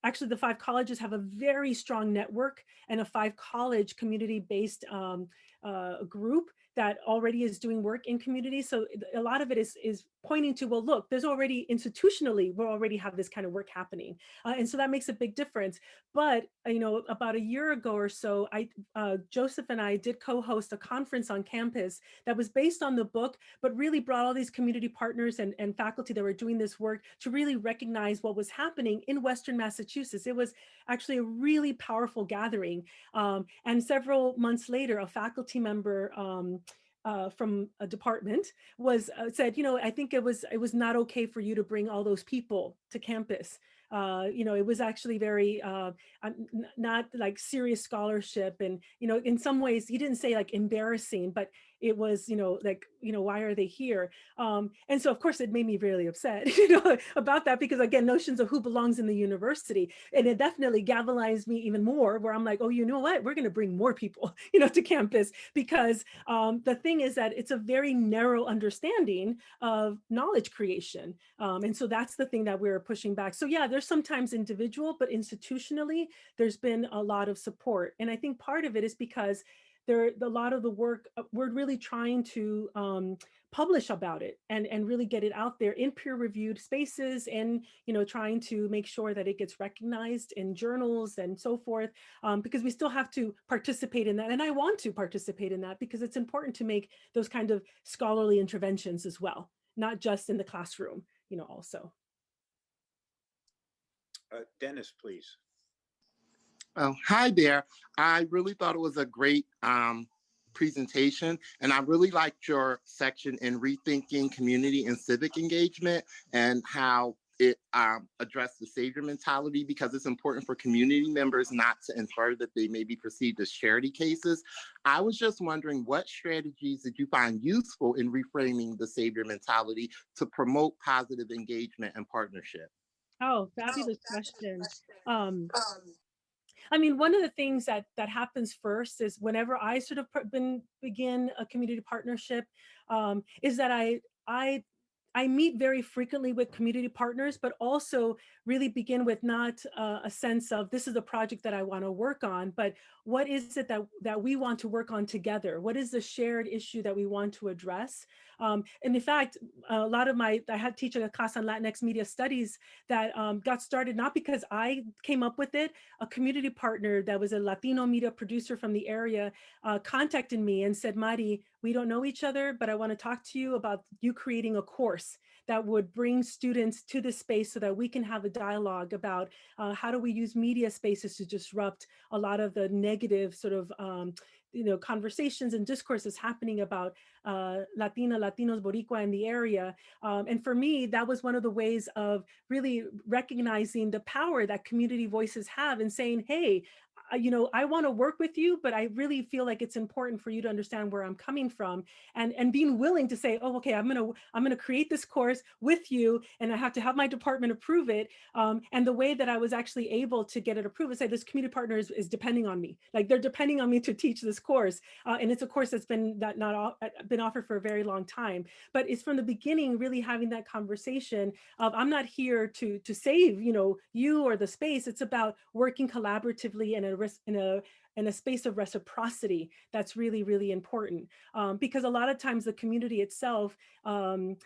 actually the 5 colleges have a very strong network and a 5 college community-based group that already is doing work in communities. So a lot of it is pointing to, well, look, there's already institutionally, we already have this kind of work happening. And so that makes a big difference. But, about a year ago or so, Joseph and I did co-host a conference on campus that was based on the book, but really brought all these community partners and faculty that were doing this work to really recognize what was happening in Western Massachusetts. It was actually a really powerful gathering. And several months later, a faculty member from a department was said, I think it was not okay for you to bring all those people to campus. It was actually very not like serious scholarship, and in some ways he didn't say like embarrassing, but it was why are they here? And so of course it made me really upset about that, because again, notions of who belongs in the university, and it definitely galvanized me even more, where I'm like, oh, you know what, we're going to bring more people to campus, because the thing is that it's a very narrow understanding of knowledge creation, and so that's the thing that we're pushing back. So yeah, there's sometimes individual, but institutionally there's been a lot of support. And I think part of it is because a lot of the work, we're really trying to publish about it and really get it out there in peer-reviewed spaces, and trying to make sure that it gets recognized in journals and so forth, because we still have to participate in that. And I want to participate in that because it's important to make those kind of scholarly interventions as well, not just in the classroom, also. Dennis, please. Oh, hi there. I really thought it was a great presentation, and I really liked your section in rethinking community and civic engagement and how it addressed the savior mentality, because it's important for community members not to infer that they may be perceived as charity cases. I was just wondering, what strategies did you find useful in reframing the savior mentality to promote positive engagement and partnership? Oh, fabulous question. Um, I mean, one of the things that happens first is whenever I sort of begin a community partnership, is that I I meet very frequently with community partners, but also really begin with not a sense of this is the project that I want to work on, but what is it that we want to work on together? What is the shared issue that we want to address? And in fact, a lot of I had teaching a class on Latinx media studies that got started not because I came up with it. A community partner that was a Latino media producer from the area contacted me and said, Mari, we don't know each other, but I want to talk to you about you creating a course that would bring students to the space so that we can have a dialogue about how do we use media spaces to disrupt a lot of the negative sort of conversations and discourses happening about Latinos, Boricua in the area. And for me, that was one of the ways of really recognizing the power that community voices have and saying, hey, I want to work with you, but I really feel like it's important for you to understand where I'm coming from, and being willing to say, oh, okay, I'm gonna create this course with you, and I have to have my department approve it. And the way that I was actually able to get it approved is say this community partner is depending on me, like they're depending on me to teach this course, and it's a course that's been been offered for a very long time. But it's from the beginning really having that conversation of I'm not here to save you or the space. It's about working collaboratively in a space of reciprocity. That's really, really important, because a lot of times the community itself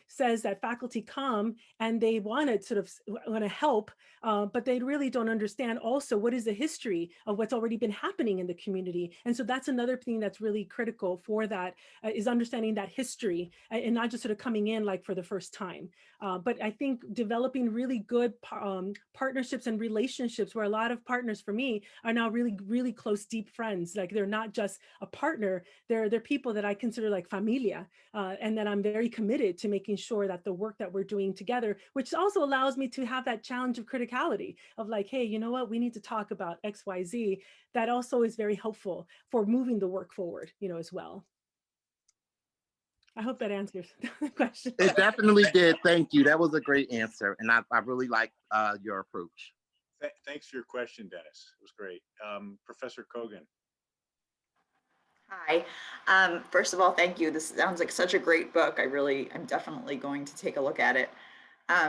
says that faculty come and they want to sort of want to help, but they really don't understand also what is the history of what's already been happening in the community. And so that's another thing that's really critical for that, is understanding that history and not just sort of coming in like for the first time. But I think developing really good partnerships and relationships, where a lot of partners for me are now really, really close, deep friends. Like they're not just a partner, they're people that I consider like familia, and that I'm very committed to making sure that the work that we're doing together, which also allows me to have that challenge of criticality of like, hey, you know what, we need to talk about X, Y, Z. That also is very helpful for moving the work forward, as well. I hope that answers the question. It definitely did. Thank you. That was a great answer. And I really like your approach. Thanks for your question, Dennis. It was great. Professor Kogan. Hi. First of all, thank you. This sounds like such a great book. I'm definitely going to take a look at it.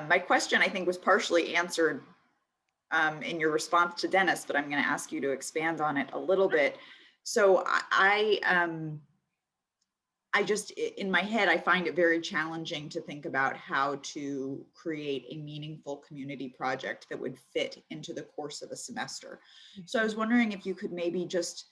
My question, I think, was partially answered in your response to Dennis, but I'm going to ask you to expand on it a little bit. So I just, in my head, I find it very challenging to think about how to create a meaningful community project that would fit into the course of a semester. So I was wondering if you could maybe just,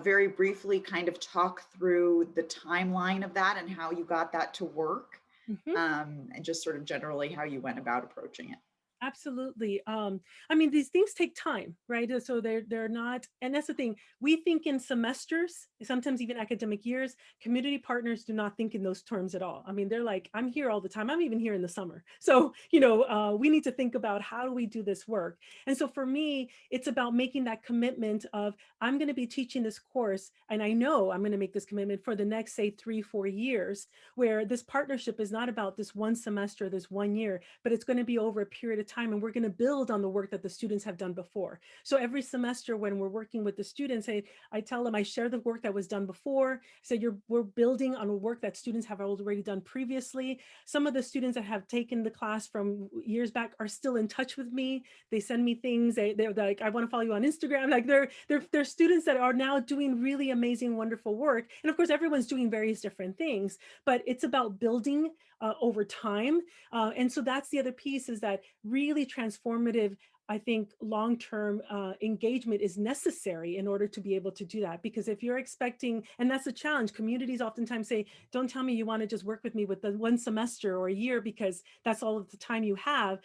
very briefly kind of talk through the timeline of that and how you got that to work, and just sort of generally how you went about approaching it. Absolutely. I mean, these things take time, right? So they're not, and that's the thing. We think in semesters, sometimes even academic years. Community partners do not think in those terms at all. I mean, they're like, I'm here all the time. I'm even here in the summer. So, we need to think about how do we do this work? And so for me, it's about making that commitment of, I'm going to be teaching this course, and I know I'm going to make this commitment for the next, say, 3-4 years, where this partnership is not about this one semester, this 1 year, but it's going to be over a period of time, and we're going to build on the work that the students have done before. So every semester when we're working with the students, I tell them, I share the work that was done before. So we're building on work that students have already done previously. Some of the students that have taken the class from years back are still in touch with me. They send me things. They're like, I want to follow you on Instagram. Like they're students that are now doing really amazing, wonderful work. And of course, everyone's doing various different things, but it's about building over time. And so that's the other piece, is that really transformative, I think, long-term engagement is necessary in order to be able to do that. Because if you're expecting, and that's a challenge, communities oftentimes say, don't tell me you want to just work with me with the 1 semester or a year, because that's all of the time you have.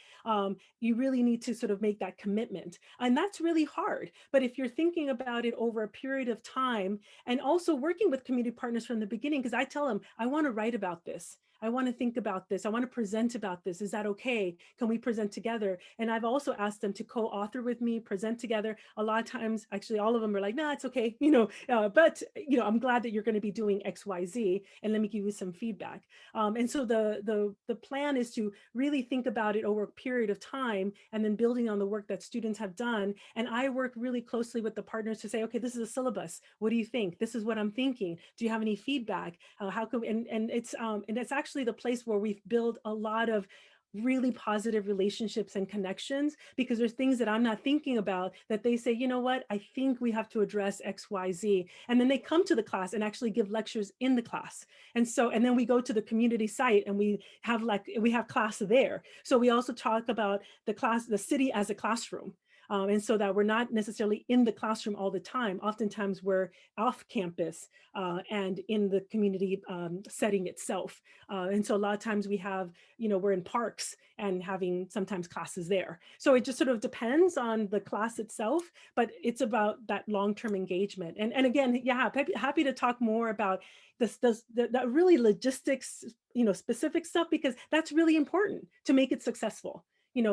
You really need to sort of make that commitment. And that's really hard. But if you're thinking about it over a period of time, and also working with community partners from the beginning, because I tell them, I want to write about this. I want to think about this. I want to present about this. Is that okay? Can we present together? And I've also asked them, them to co-author with me, present together. A lot of times, actually, all of them are like, "Nah, it's okay," but I'm glad that you're going to be doing X, Y, Z, and let me give you some feedback. And so the plan is to really think about it over a period of time, and then building on the work that students have done. And I work really closely with the partners to say, okay, this is a syllabus. What do you think? This is what I'm thinking. Do you have any feedback? How can and it's actually the place where we've built a lot of really positive relationships and connections, because there's things that I'm not thinking about that they say, you know what, I think we have to address X, Y, Z. And then they come to the class and actually give lectures in the class. And then we go to the community site and we have class there. So we also talk about the city as a classroom. And so that we're not necessarily in the classroom all the time. Oftentimes we're off campus and in the community setting itself. And so a lot of times we're in parks and having sometimes classes there. So it just sort of depends on the class itself, but it's about that long-term engagement. And again, yeah, happy to talk more about the really logistics, specific stuff, because that's really important to make it successful.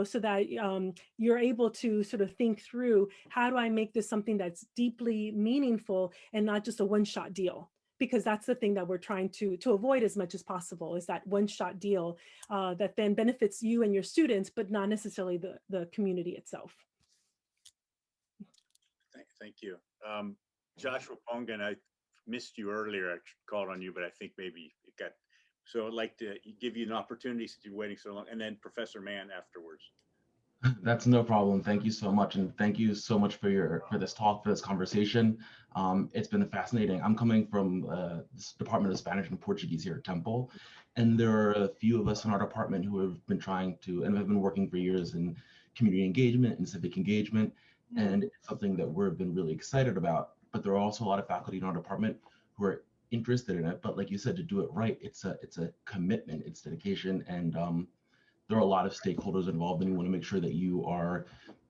So that you're able to sort of think through, how do I make this something that's deeply meaningful and not just a one-shot deal? Because that's the thing that we're trying to avoid as much as possible, is that one-shot deal that then benefits you and your students, but not necessarily the community itself. Thank you. Joshua Pongan, I missed you earlier. I called on you, but I think maybe it got... So I'd like to give you an opportunity since you're waiting so long, and then Professor Mann afterwards. That's no problem. Thank you so much. And thank you so much for this talk, for this conversation. It's been fascinating. I'm coming from this Department of Spanish and Portuguese here at Temple. And there are a few of us in our department who have been trying to, and have been working for years in community engagement and civic engagement. And it's something that we've been really excited about. But there are also a lot of faculty in our department who are interested in it, but like you said, to do it right, it's a commitment, it's dedication, and there are a lot of stakeholders involved, and you want to make sure that you are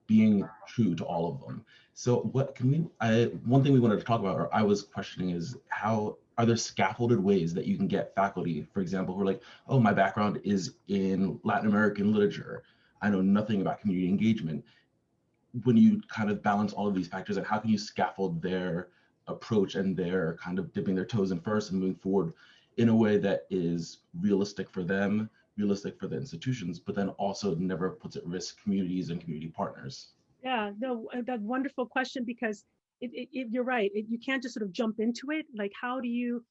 being true to all of them. So one thing we wanted to talk about, or I was questioning, is how are there scaffolded ways that you can get faculty, for example, who are like, oh, my background is in Latin American literature, I know nothing about community engagement. When you kind of balance all of these factors, and how can you scaffold their approach and their kind of dipping their toes in first and moving forward in a way that is realistic for them, realistic for the institutions, but then also never puts at risk communities and community partners? Yeah, no, that's a wonderful question, because you're right. You can't just sort of jump into it. Like, how do you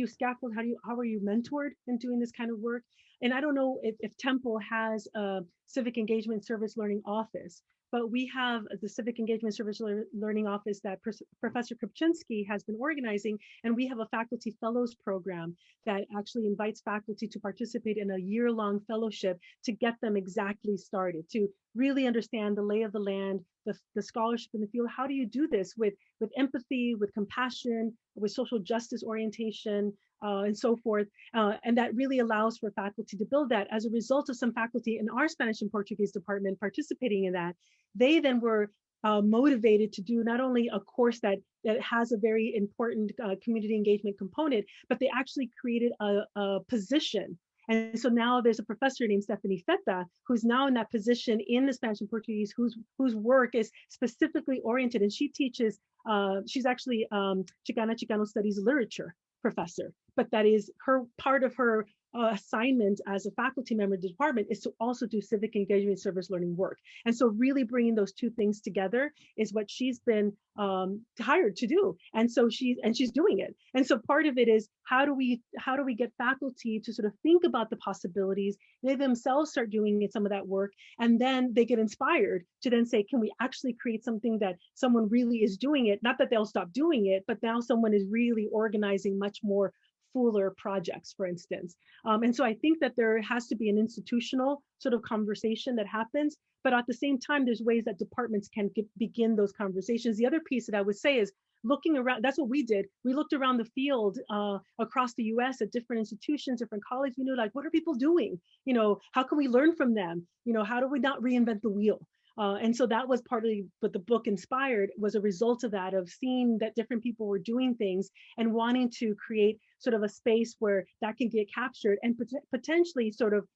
scaffold? How are you mentored in doing this kind of work? And I don't know if Temple has a civic engagement service learning office, but we have the Civic Engagement Service Learning Office that Professor Krupczynski has been organizing, and we have a faculty fellows program that actually invites faculty to participate in a year-long fellowship to get them exactly started, to really understand the lay of the land, the scholarship in the field. How do you do this with empathy, with compassion, with social justice orientation, and so forth. And that really allows for faculty to build that. As a result of some faculty in our Spanish and Portuguese department participating in that, they then were motivated to do not only a course that has a very important community engagement component, but they actually created a position. And so now there's a professor named Stephanie Feta, who's now in that position in the Spanish and Portuguese, whose work is specifically oriented, and she teaches, she's actually Chicano Studies literature professor, but that is part of her assignment as a faculty member of the department is to also do civic engagement service learning work. And so really bringing those two things together is what she's been hired to do. And so she's doing it. And so part of it is how do we get faculty to sort of think about the possibilities? They themselves start doing some of that work, and then they get inspired to then say, can we actually create something that someone really is doing it? Not that they'll stop doing it, but now someone is really organizing much more fuller projects, for instance. And so I think that there has to be an institutional sort of conversation that happens, but at the same time, there's ways that departments can begin those conversations. The other piece that I would say is looking around. That's what we did. We looked around the field across the US at different institutions, different colleagues. We knew, like, what are people doing? How can we learn from them? How do we not reinvent the wheel? And so that was partly what the book inspired, was a result of that, of seeing that different people were doing things and wanting to create sort of a space where that can get captured and potentially sort of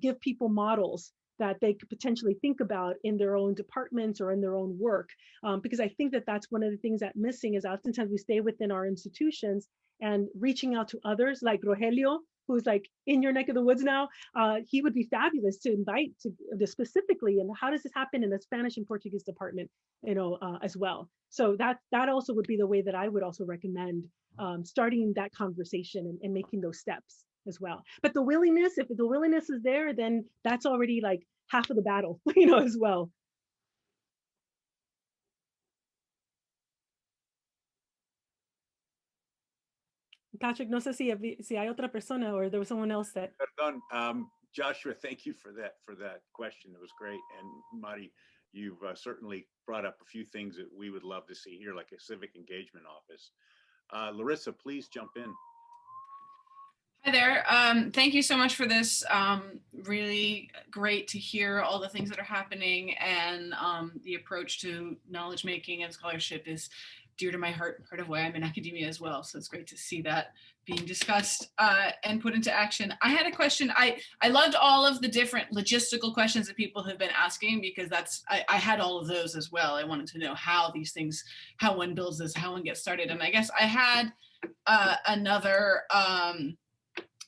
give people models that they could potentially think about in their own departments or in their own work. Because I think that that's one of the things that missing is oftentimes we stay within our institutions, and reaching out to others like Rogelio, who's like in your neck of the woods now, he would be fabulous to invite to specifically, and how does this happen in the Spanish and Portuguese department, as well. So that also would be the way that I would also recommend starting that conversation and making those steps as well. But the willingness, if the willingness is there, then that's already like half of the battle, as well. Patrick, no sé si hay otra persona or there was someone else that. Perdón, Joshua, thank you for that question. It was great. And Mari, you've certainly brought up a few things that we would love to see here, like a civic engagement office. Larissa, please jump in. Hi there. Thank you so much for this. Really great to hear all the things that are happening, and the approach to knowledge making and scholarship is dear to my heart, part of why I'm in academia as well. So it's great to see that being discussed and put into action. I had a question. I loved all of the different logistical questions that people have been asking, because I had all of those as well. I wanted to know how these things, how one builds this, how one gets started. And I guess I had another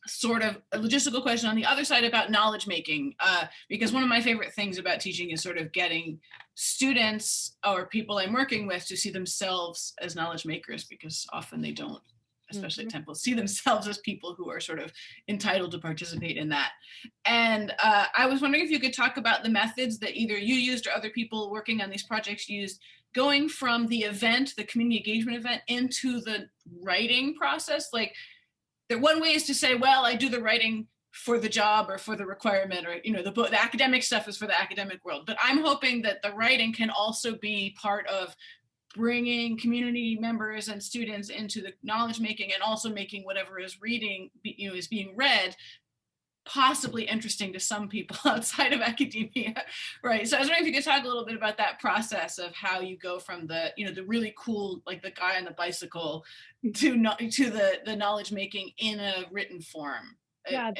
sort of a logistical question on the other side about knowledge making, because one of my favorite things about teaching is sort of getting students or people I'm working with to see themselves as knowledge makers, because often they don't, especially at Temple, see themselves as people who are sort of entitled to participate in that. And I was wondering if you could talk about the methods that either you used or other people working on these projects used, going from the event, the community engagement event, into the writing process. Like, the one way is to say, well, I do the writing for the job or for the requirement, or the academic stuff is for the academic world. But I'm hoping that the writing can also be part of bringing community members and students into the knowledge making, and also making whatever is is being read possibly interesting to some people outside of academia, right? So I was wondering if you could talk a little bit about that process of how you go from the, the really cool, like the guy on the bicycle, to the knowledge making in a written form. Yeah.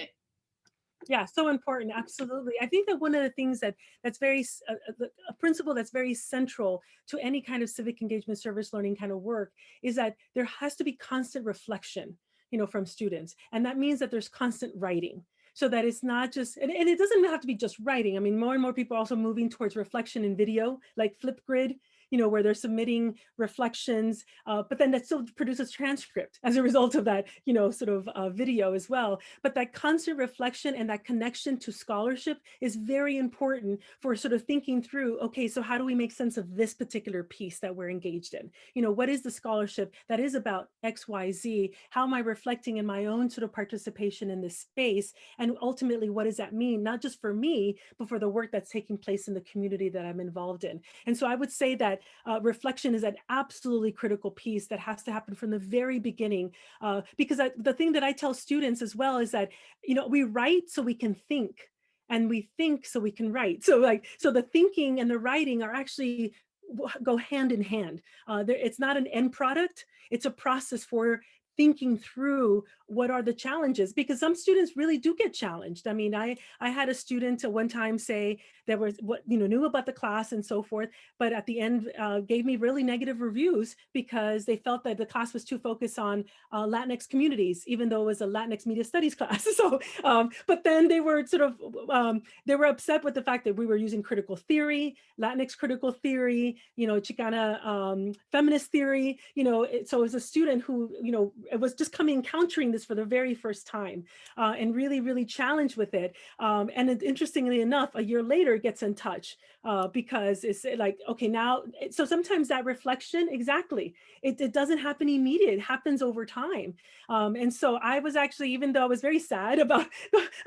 Yeah, so important. Absolutely. I think that one of the things that's very, a principle that's very central to any kind of civic engagement service learning kind of work is that there has to be constant reflection, from students. And that means that there's constant writing. So that it's not just, and it doesn't have to be just writing. I mean, more and more people are also moving towards reflection in video, like Flipgrid, where they're submitting reflections, but then that still produces transcript as a result of that, sort of video as well. But that constant reflection and that connection to scholarship is very important for sort of thinking through, okay, so how do we make sense of this particular piece that we're engaged in? What is the scholarship that is about X, Y, Z? How am I reflecting in my own sort of participation in this space? And ultimately, what does that mean? Not just for me, but for the work that's taking place in the community that I'm involved in. And so I would say that reflection is an absolutely critical piece that has to happen from the very beginning, because the thing that I tell students as well is that, we write so we can think, and we think so we can write. So the thinking and the writing are actually go hand in hand. It's not an end product. It's a process for thinking through what are the challenges, because some students really do get challenged. I mean, I had a student at one time say there was knew about the class and so forth, but at the end gave me really negative reviews because they felt that the class was too focused on Latinx communities, even though it was a Latinx media studies class. So, but then they were sort of, they were upset with the fact that we were using critical theory, Latinx critical theory, Chicana feminist theory, so as a student who, it was just encountering this for the very first time, and really, really challenged with it. And interestingly enough, a year later gets in touch because it's like, okay, now, so sometimes that reflection, exactly, it doesn't happen immediate, it happens over time. And so I was actually, even though I was very sad about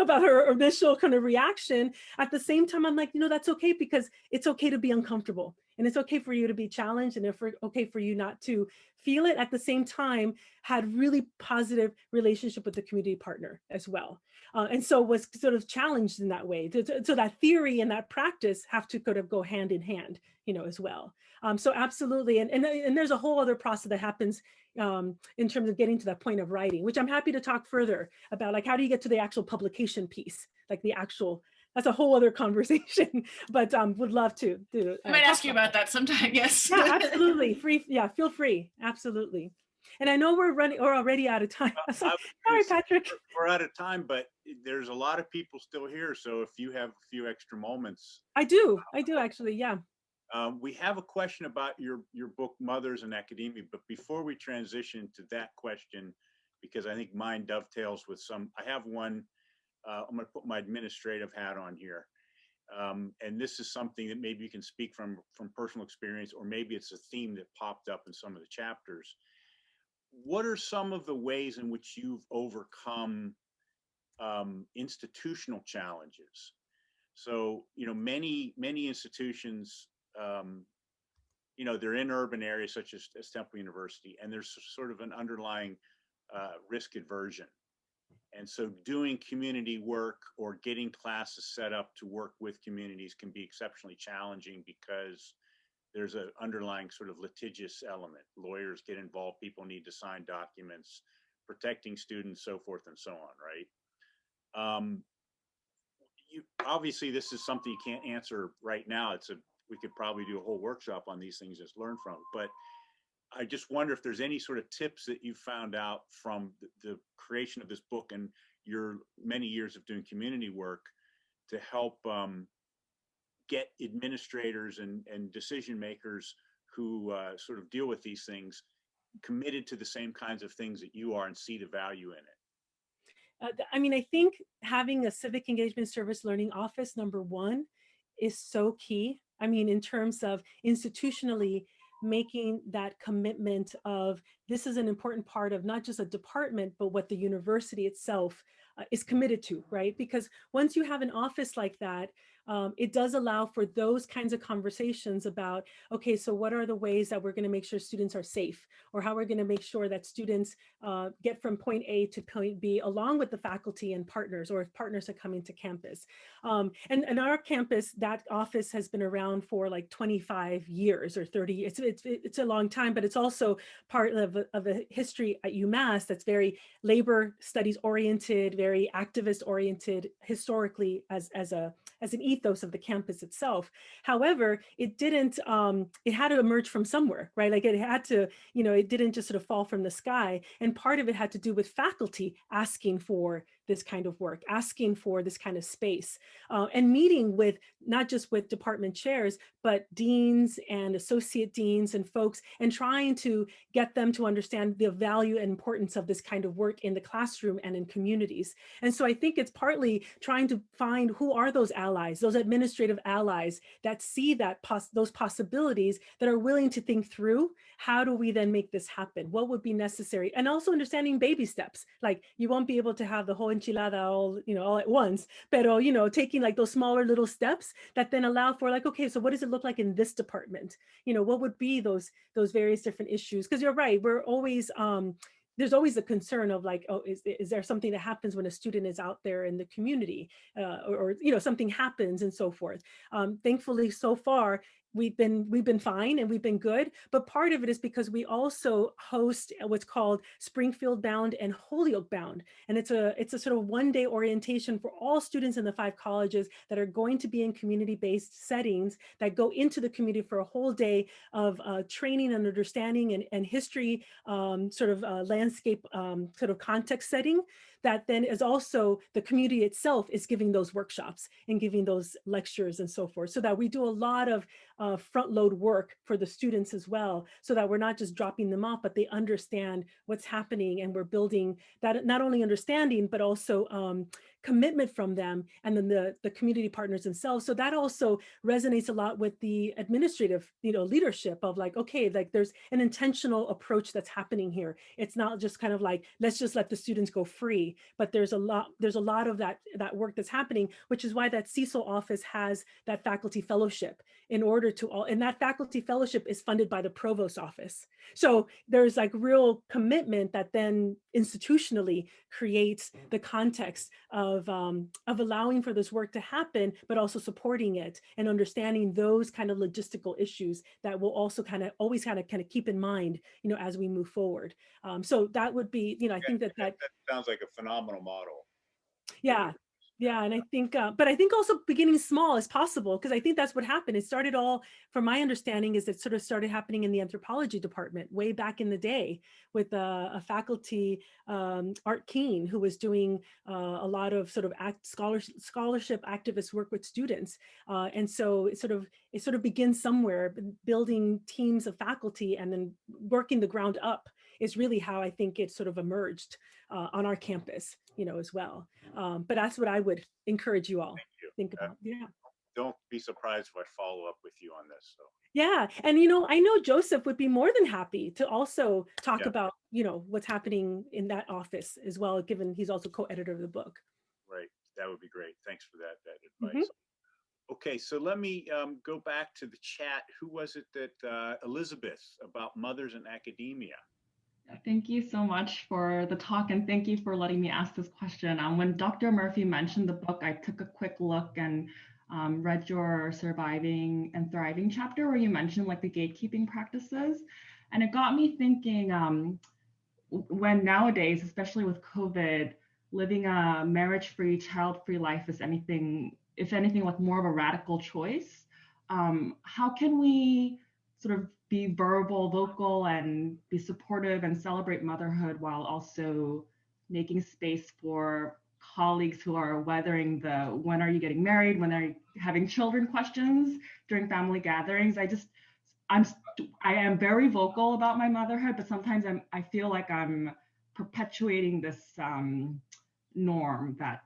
her initial kind of reaction, at the same time, I'm like, that's okay, because it's okay to be uncomfortable. And it's okay for you to be challenged, and it's okay for you not to feel it. At the same time, had really positive relationship with the community partner as well. And so was sort of challenged in that way. So that theory and that practice have to kind of go hand in hand, as well. So absolutely. And there's a whole other process that happens in terms of getting to that point of writing, which I'm happy to talk further about, like, how do you get to the actual publication piece, like the actual that's a whole other conversation, but would love to do. I might ask you about that sometime. Yes. Yeah, absolutely. Yeah, feel free. Absolutely. And I know we're already out of time. Sorry, Patrick. We're out of time, but there's a lot of people still here. So if you have a few extra moments. I do actually, yeah. We have a question about your book, Mothers in Academia, but before we transition to that question, because I think mine dovetails with I have one, I'm going to put my administrative hat on here. And this is something that maybe you can speak from personal experience, or maybe it's a theme that popped up in some of the chapters. What are some of the ways in which you've overcome institutional challenges? So, many institutions, they're in urban areas such as Temple University, and there's sort of an underlying risk aversion. And so doing community work or getting classes set up to work with communities can be exceptionally challenging because there's an underlying sort of litigious element. Lawyers get involved, people need to sign documents, protecting students, so forth and so on, right? Obviously, this is something you can't answer right now. We could probably do a whole workshop on these things, just learn from it. But I just wonder if there's any sort of tips that you found out from the creation of this book and your many years of doing community work to help get administrators and decision makers who sort of deal with these things committed to the same kinds of things that you are and see the value in it. I mean, I think having a civic engagement service learning office, number one, is so key. I mean, in terms of institutionally making that commitment of this is an important part of not just a department, but what the university itself is committed to, right? Because once you have an office like that, it does allow for those kinds of conversations about, okay, so what are the ways that we're going to make sure students are safe, or how we're going to make sure that students get from point A to point B along with the faculty and partners, or if partners are coming to campus. And our campus, that office has been around for like 25 years or 30. It's a long time, but it's also part of a history at UMass that's very labor studies oriented, very activist oriented historically as an ethos of the campus itself. However, it didn't, it had to emerge from somewhere, right? Like it had to, it didn't just sort of fall from the sky. And part of it had to do with faculty asking for this kind of work, asking for this kind of space, and meeting with, not just with department chairs, but deans and associate deans and folks, and trying to get them to understand the value and importance of this kind of work in the classroom and in communities. And so I think it's partly trying to find who are those allies, those administrative allies that see that those possibilities, that are willing to think through, how do we then make this happen? What would be necessary? And also understanding baby steps. Like you won't be able to have the whole enchilada all at once, pero taking like those smaller little steps that then allow for like, okay, so what does it look like in this department? What would be those various different issues? Because you're right, we're always there's always a concern of like, oh, is there something that happens when a student is out there in the community, or something happens and so forth. Thankfully, so far, we've been fine and we've been good, but part of it is because we also host what's called Springfield Bound and Holyoke Bound, and it's a sort of one-day orientation for all students in the 5 colleges that are going to be in community-based settings that go into the community for a whole day of training and understanding and history, sort of landscape, sort of context setting, that then is also the community itself is giving those workshops and giving those lectures and so forth, so that we do a lot of front load work for the students as well, so that we're not just dropping them off, but they understand what's happening, and we're building that not only understanding, but also commitment from them, and then the community partners themselves. So that also resonates a lot with the administrative leadership of like, okay, like there's an intentional approach that's happening here. It's not just kind of like, let's just let the students go free, but there's a lot of that work that's happening, which is why that CECL office has that faculty fellowship, in order to and that faculty fellowship is funded by the provost office. So there's like real commitment that then institutionally creates the context of allowing for this work to happen, but also supporting it and understanding those kind of logistical issues that will also always keep in mind, as we move forward. So that would be, I think that sounds like a phenomenal model. Yeah. Yeah, and I think, but I think also beginning small is possible, because I think that's what happened. It started all, from my understanding, is it sort of started happening in the anthropology department way back in the day with a faculty, Art Keen, who was doing a lot of sort of scholarship activist work with students. And so it sort of begins somewhere, building teams of faculty and then working the ground up is really how I think it sort of emerged on our campus, as well. But that's what I would encourage you all Thank you. think about. Yeah. Don't be surprised if I follow up with you on this. So. Yeah. And, I know Joseph would be more than happy to also talk Yeah. about, what's happening in that office as well, given he's also co-editor of the book. Right. That would be great. Thanks for that advice. Okay, so let me go back to the chat. Who was it that, Elizabeth, about mothers in academia? Thank you so much for the talk, and thank you for letting me ask this question. When Dr. Murphy mentioned the book, I took a quick look and read your Surviving and Thriving chapter, where you mentioned like the gatekeeping practices. And it got me thinking, when nowadays, especially with COVID, living a marriage-free, child-free life is if anything, like more of a radical choice. How can we sort of be vocal, and be supportive and celebrate motherhood while also making space for colleagues who are weathering the when are you getting married, when are you having children questions during family gatherings? I am very vocal about my motherhood, but sometimes I feel like I'm perpetuating this norm that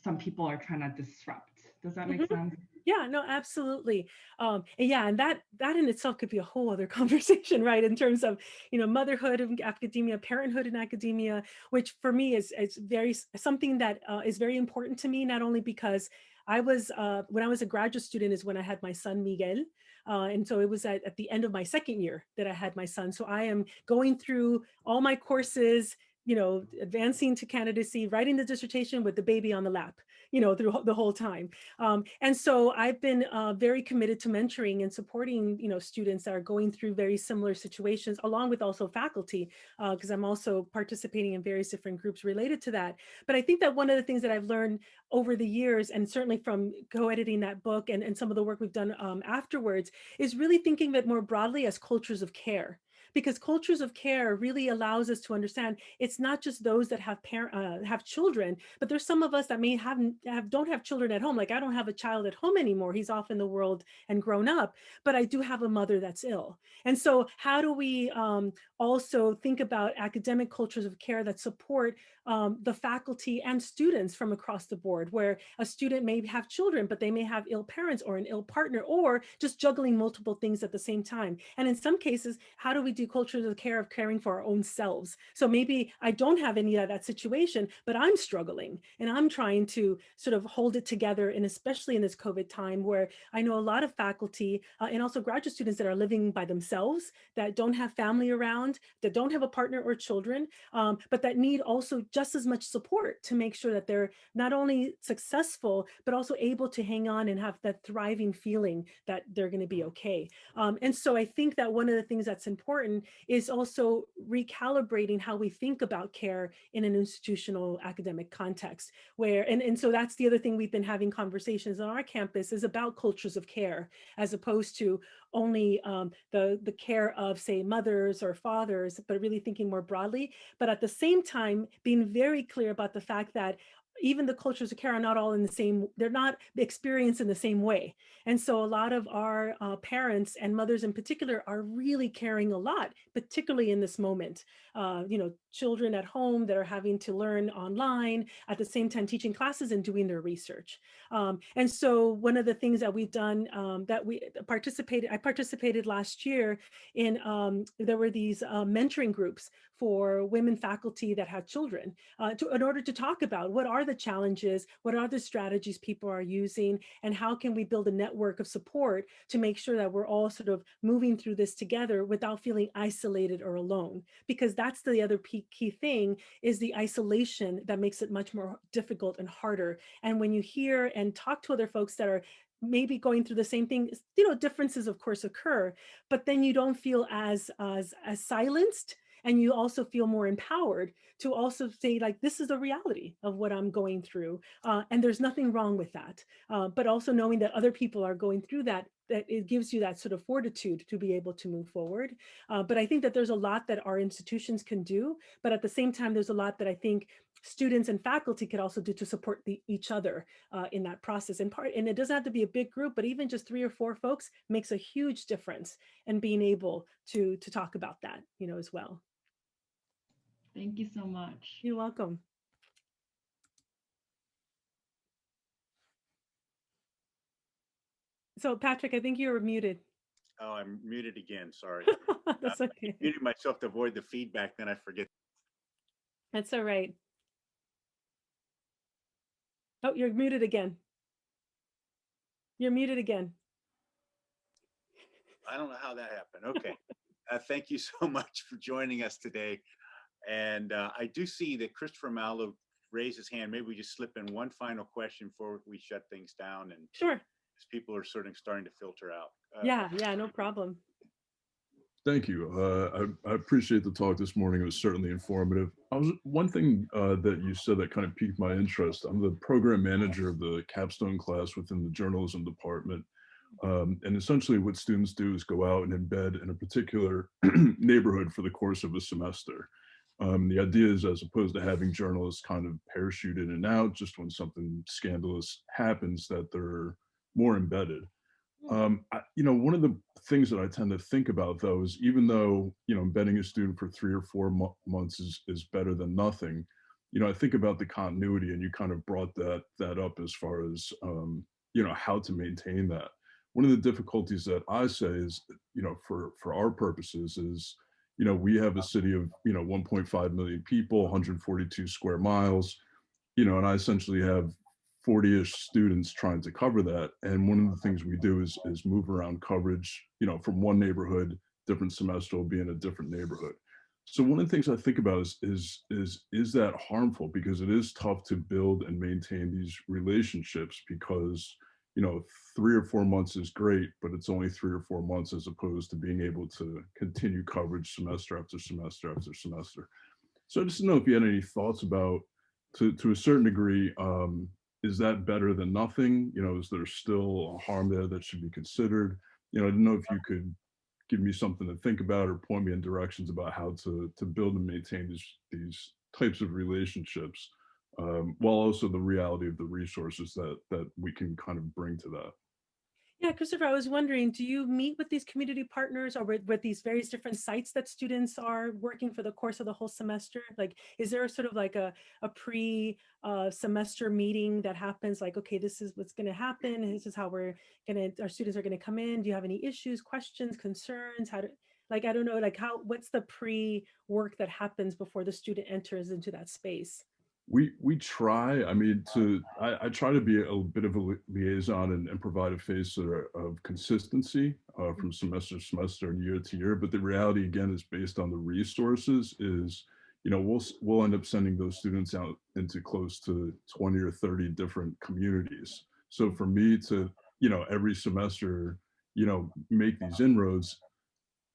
some people are trying to disrupt. Does that make sense? Yeah, no, absolutely. And yeah, and that in itself could be a whole other conversation, right? In terms of, motherhood in academia, parenthood in academia, which for me is something that is very important to me, not only because when I was a graduate student is when I had my son, Miguel. And so it was at the end of my second year that I had my son. So I am going through all my courses, advancing to candidacy, writing the dissertation with the baby on the lap, through the whole time. And so I've been very committed to mentoring and supporting, students that are going through very similar situations, along with also faculty, because I'm also participating in various different groups related to that. But I think that one of the things that I've learned over the years, and certainly from co-editing that book and some of the work we've done afterwards, is really thinking of it more broadly as cultures of care. Because cultures of care really allows us to understand it's not just those that have children, but there's some of us that may don't have children at home. Like I don't have a child at home anymore. He's off in the world and grown up, but I do have a mother that's ill. And so how do we also think about academic cultures of care that support the faculty and students from across the board, where a student may have children, but they may have ill parents or an ill partner, or just juggling multiple things at the same time. And in some cases, how do we do cultures of care of caring for our own selves? So maybe I don't have any of that situation, but I'm struggling and I'm trying to sort of hold it together. And especially in this COVID time, where I know a lot of faculty and also graduate students that are living by themselves, that don't have family around, that don't have a partner or children, but that need also just as much support to make sure that they're not only successful, but also able to hang on and have that thriving feeling that they're going to be okay. And so I think that one of the things that's important is also recalibrating how we think about care in an institutional academic context, where, and so that's the other thing we've been having conversations on our campus is about cultures of care, as opposed to only the care of, say, mothers or fathers, but really thinking more broadly. But at the same time, being very clear about the fact that even the cultures of care are not all in the same, they're not experienced in the same way. And so a lot of our parents and mothers in particular are really caring a lot, particularly in this moment. Children at home that are having to learn online, at the same time teaching classes and doing their research. And so one of the things that we've done I participated last year in, there were these mentoring groups for women faculty that had children in order to talk about what are the challenges, what are the strategies people are using, and how can we build a network of support to make sure that we're all sort of moving through this together without feeling isolated or alone. Because that's the other key thing, is the isolation that makes it much more difficult and harder. And when you hear and talk to other folks that are maybe going through the same thing, differences of course occur, but then you don't feel as silenced And you also feel more empowered to also say, like, this is the reality of what I'm going through. And there's nothing wrong with that. But also knowing that other people are going through that, that it gives you that sort of fortitude to be able to move forward. But I think that there's a lot that our institutions can do, but at the same time, there's a lot that I think students and faculty could also do to support each other in that process. And it doesn't have to be a big group, but even just 3 or 4 folks makes a huge difference in being able to talk about that, as well. Thank you so much. You're welcome. So Patrick, I think you were muted. Oh, I'm muted again. Sorry. That's okay. I muted myself to avoid the feedback, then I forget. That's all right. Oh, you're muted again. You're muted again. I don't know how that happened. Okay. Thank you so much for joining us today. And I do see that Christopher Mallow raised his hand. Maybe we just slip in one final question before we shut things down. And sure, as people are sort of starting to filter out. Yeah, no problem. Thank you. I appreciate the talk this morning. It was certainly informative. One thing that you said that kind of piqued my interest. I'm the program manager of the capstone class within the journalism department. And essentially what students do is go out and embed in a particular neighborhood for the course of a semester. The idea is, as opposed to having journalists kind of parachute in and out just when something scandalous happens, that they're more embedded. One of the things that I tend to think about, though, is even though, embedding a student for 3 or 4 months is better than nothing, I think about the continuity, and you kind of brought that up as far as, how to maintain that. One of the difficulties that I say is, for our purposes is, we have a city of, 1.5 million people, 142 square miles, and I essentially have 40-ish students trying to cover that. And one of the things we do is move around coverage, from one neighborhood, different semester will be in a different neighborhood. So one of the things I think about is that harmful? Because it is tough to build and maintain these relationships because, 3 or 4 months is great, but it's only 3 or 4 months as opposed to being able to continue coverage semester after semester after semester. So I just don't know if you had any thoughts about, to a certain degree, is that better than nothing? Is there still a harm there that should be considered? I don't know if you could give me something to think about or point me in directions about how to build and maintain these types of relationships, while also the reality of the resources that we can kind of bring to that. Yeah, Christopher, I was wondering, do you meet with these community partners or with these various different sites that students are working for the course of the whole semester? Like, is there sort of like a pre-semester meeting that happens like, okay, this is what's going to happen. This is how our students are going to come in. Do you have any issues, questions, concerns? I don't know, what's the pre-work that happens before the student enters into that space? We try. I mean, I try to be a bit of a liaison and provide a face of consistency from semester to semester and year to year. But the reality, again, is based on the resources. Is we'll end up sending those students out into close to 20 or 30 different communities. So for me to every semester make these inroads.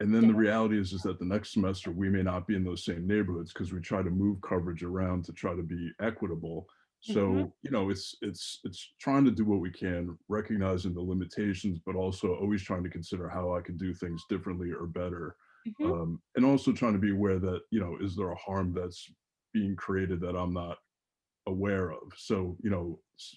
And then the reality is that the next semester we may not be in those same neighborhoods because we try to move coverage around to try to be equitable. So, it's trying to do what we can, recognizing the limitations, but also always trying to consider how I can do things differently or better. And also trying to be aware that, is there a harm that's being created that I'm not aware of? So,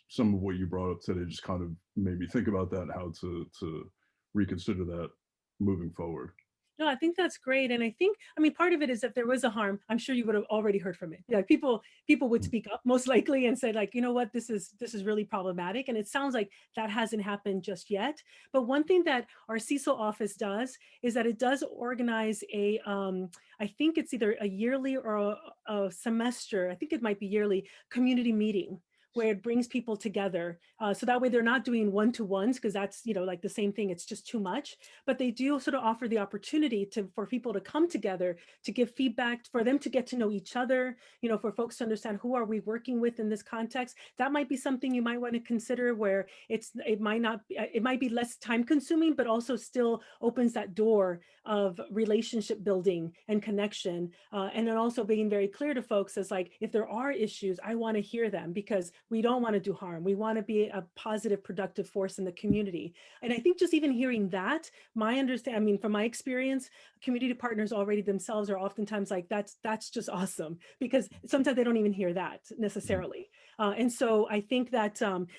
some of what you brought up today just kind of made me think about that and how to reconsider that moving forward. No, I think that's great. And I mean, part of it is if there was a harm, I'm sure you would have already heard from it. Yeah, people would speak up most likely and say like, you know what, this is really problematic. And it sounds like that hasn't happened just yet. But one thing that our Cecil office does is that it does organize I think it's either a yearly or a semester, I think it might be yearly, community meeting, where it brings people together. So that way they're not doing one-to-ones, because that's, like the same thing, it's just too much. But they do sort of offer the opportunity for people to come together, to give feedback, for them to get to know each other, for folks to understand who are we working with in this context. That might be something you might want to consider, where it might be less time consuming, but also still opens that door of relationship building and connection. And then also being very clear to folks as like, if there are issues, I want to hear them, because we don't want to do harm. We want to be a positive, productive force in the community. And I think just even hearing that, from my experience, community partners already themselves are oftentimes like, that's just awesome, because sometimes they don't even hear that necessarily. And so I think that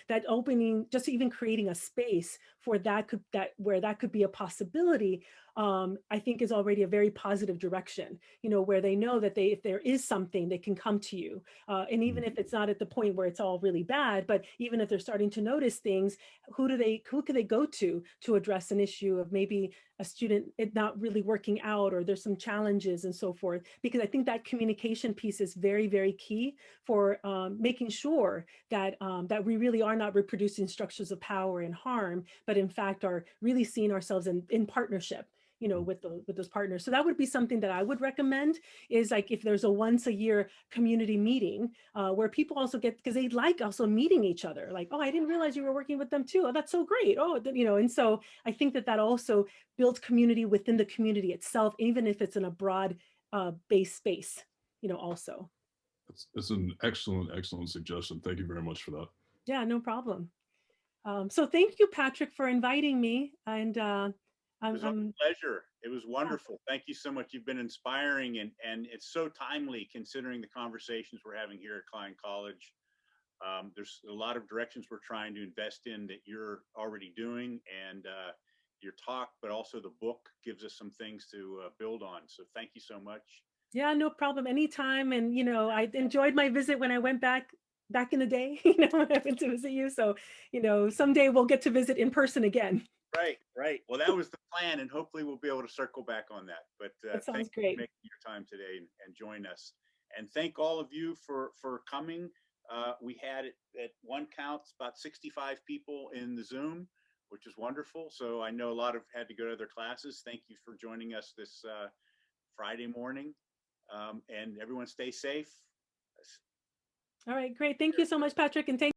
that opening, just even creating a space for where that could be a possibility, I think is already a very positive direction, where they know that if there is something, they can come to you. And even if it's not at the point where it's all really bad, but even if they're starting to notice things, who can they go to address an issue of maybe a student not really working out, or there's some challenges and so forth? Because I think that communication piece is very, very key for making sure that that we really are not reproducing structures of power and harm, but in fact are really seeing ourselves in partnership, with those partners. So that would be something that I would recommend, is like, if there's a once a year community meeting where people also get, because they like also meeting each other, like, oh, I didn't realize you were working with them too. Oh, that's so great. Oh, and so I think that also builds community within the community itself, even if it's in a broad base space, also. It's an excellent suggestion. Thank you very much for that. Yeah, no problem. So thank you, Patrick, for inviting me. And it was a pleasure. It was wonderful. Thank you so much. You've been inspiring, and it's so timely considering the conversations we're having here at Klein College. There's a lot of directions we're trying to invest in that you're already doing, and your talk, but also the book gives us some things to build on. So thank you so much. Yeah, no problem. Anytime. And, I enjoyed my visit when I went back in the day, I went to visit you. So, someday we'll get to visit in person again. Right. Well, that was the plan, and hopefully we'll be able to circle back on that. But that sounds thank great. you for making your time today and join us. And thank all of you for coming. We had at one count about 65 people in the Zoom, which is wonderful. So I know a lot had to go to their classes. Thank you for joining us this Friday morning. And everyone stay safe. All right, great. Thank you so much, Patrick. And thank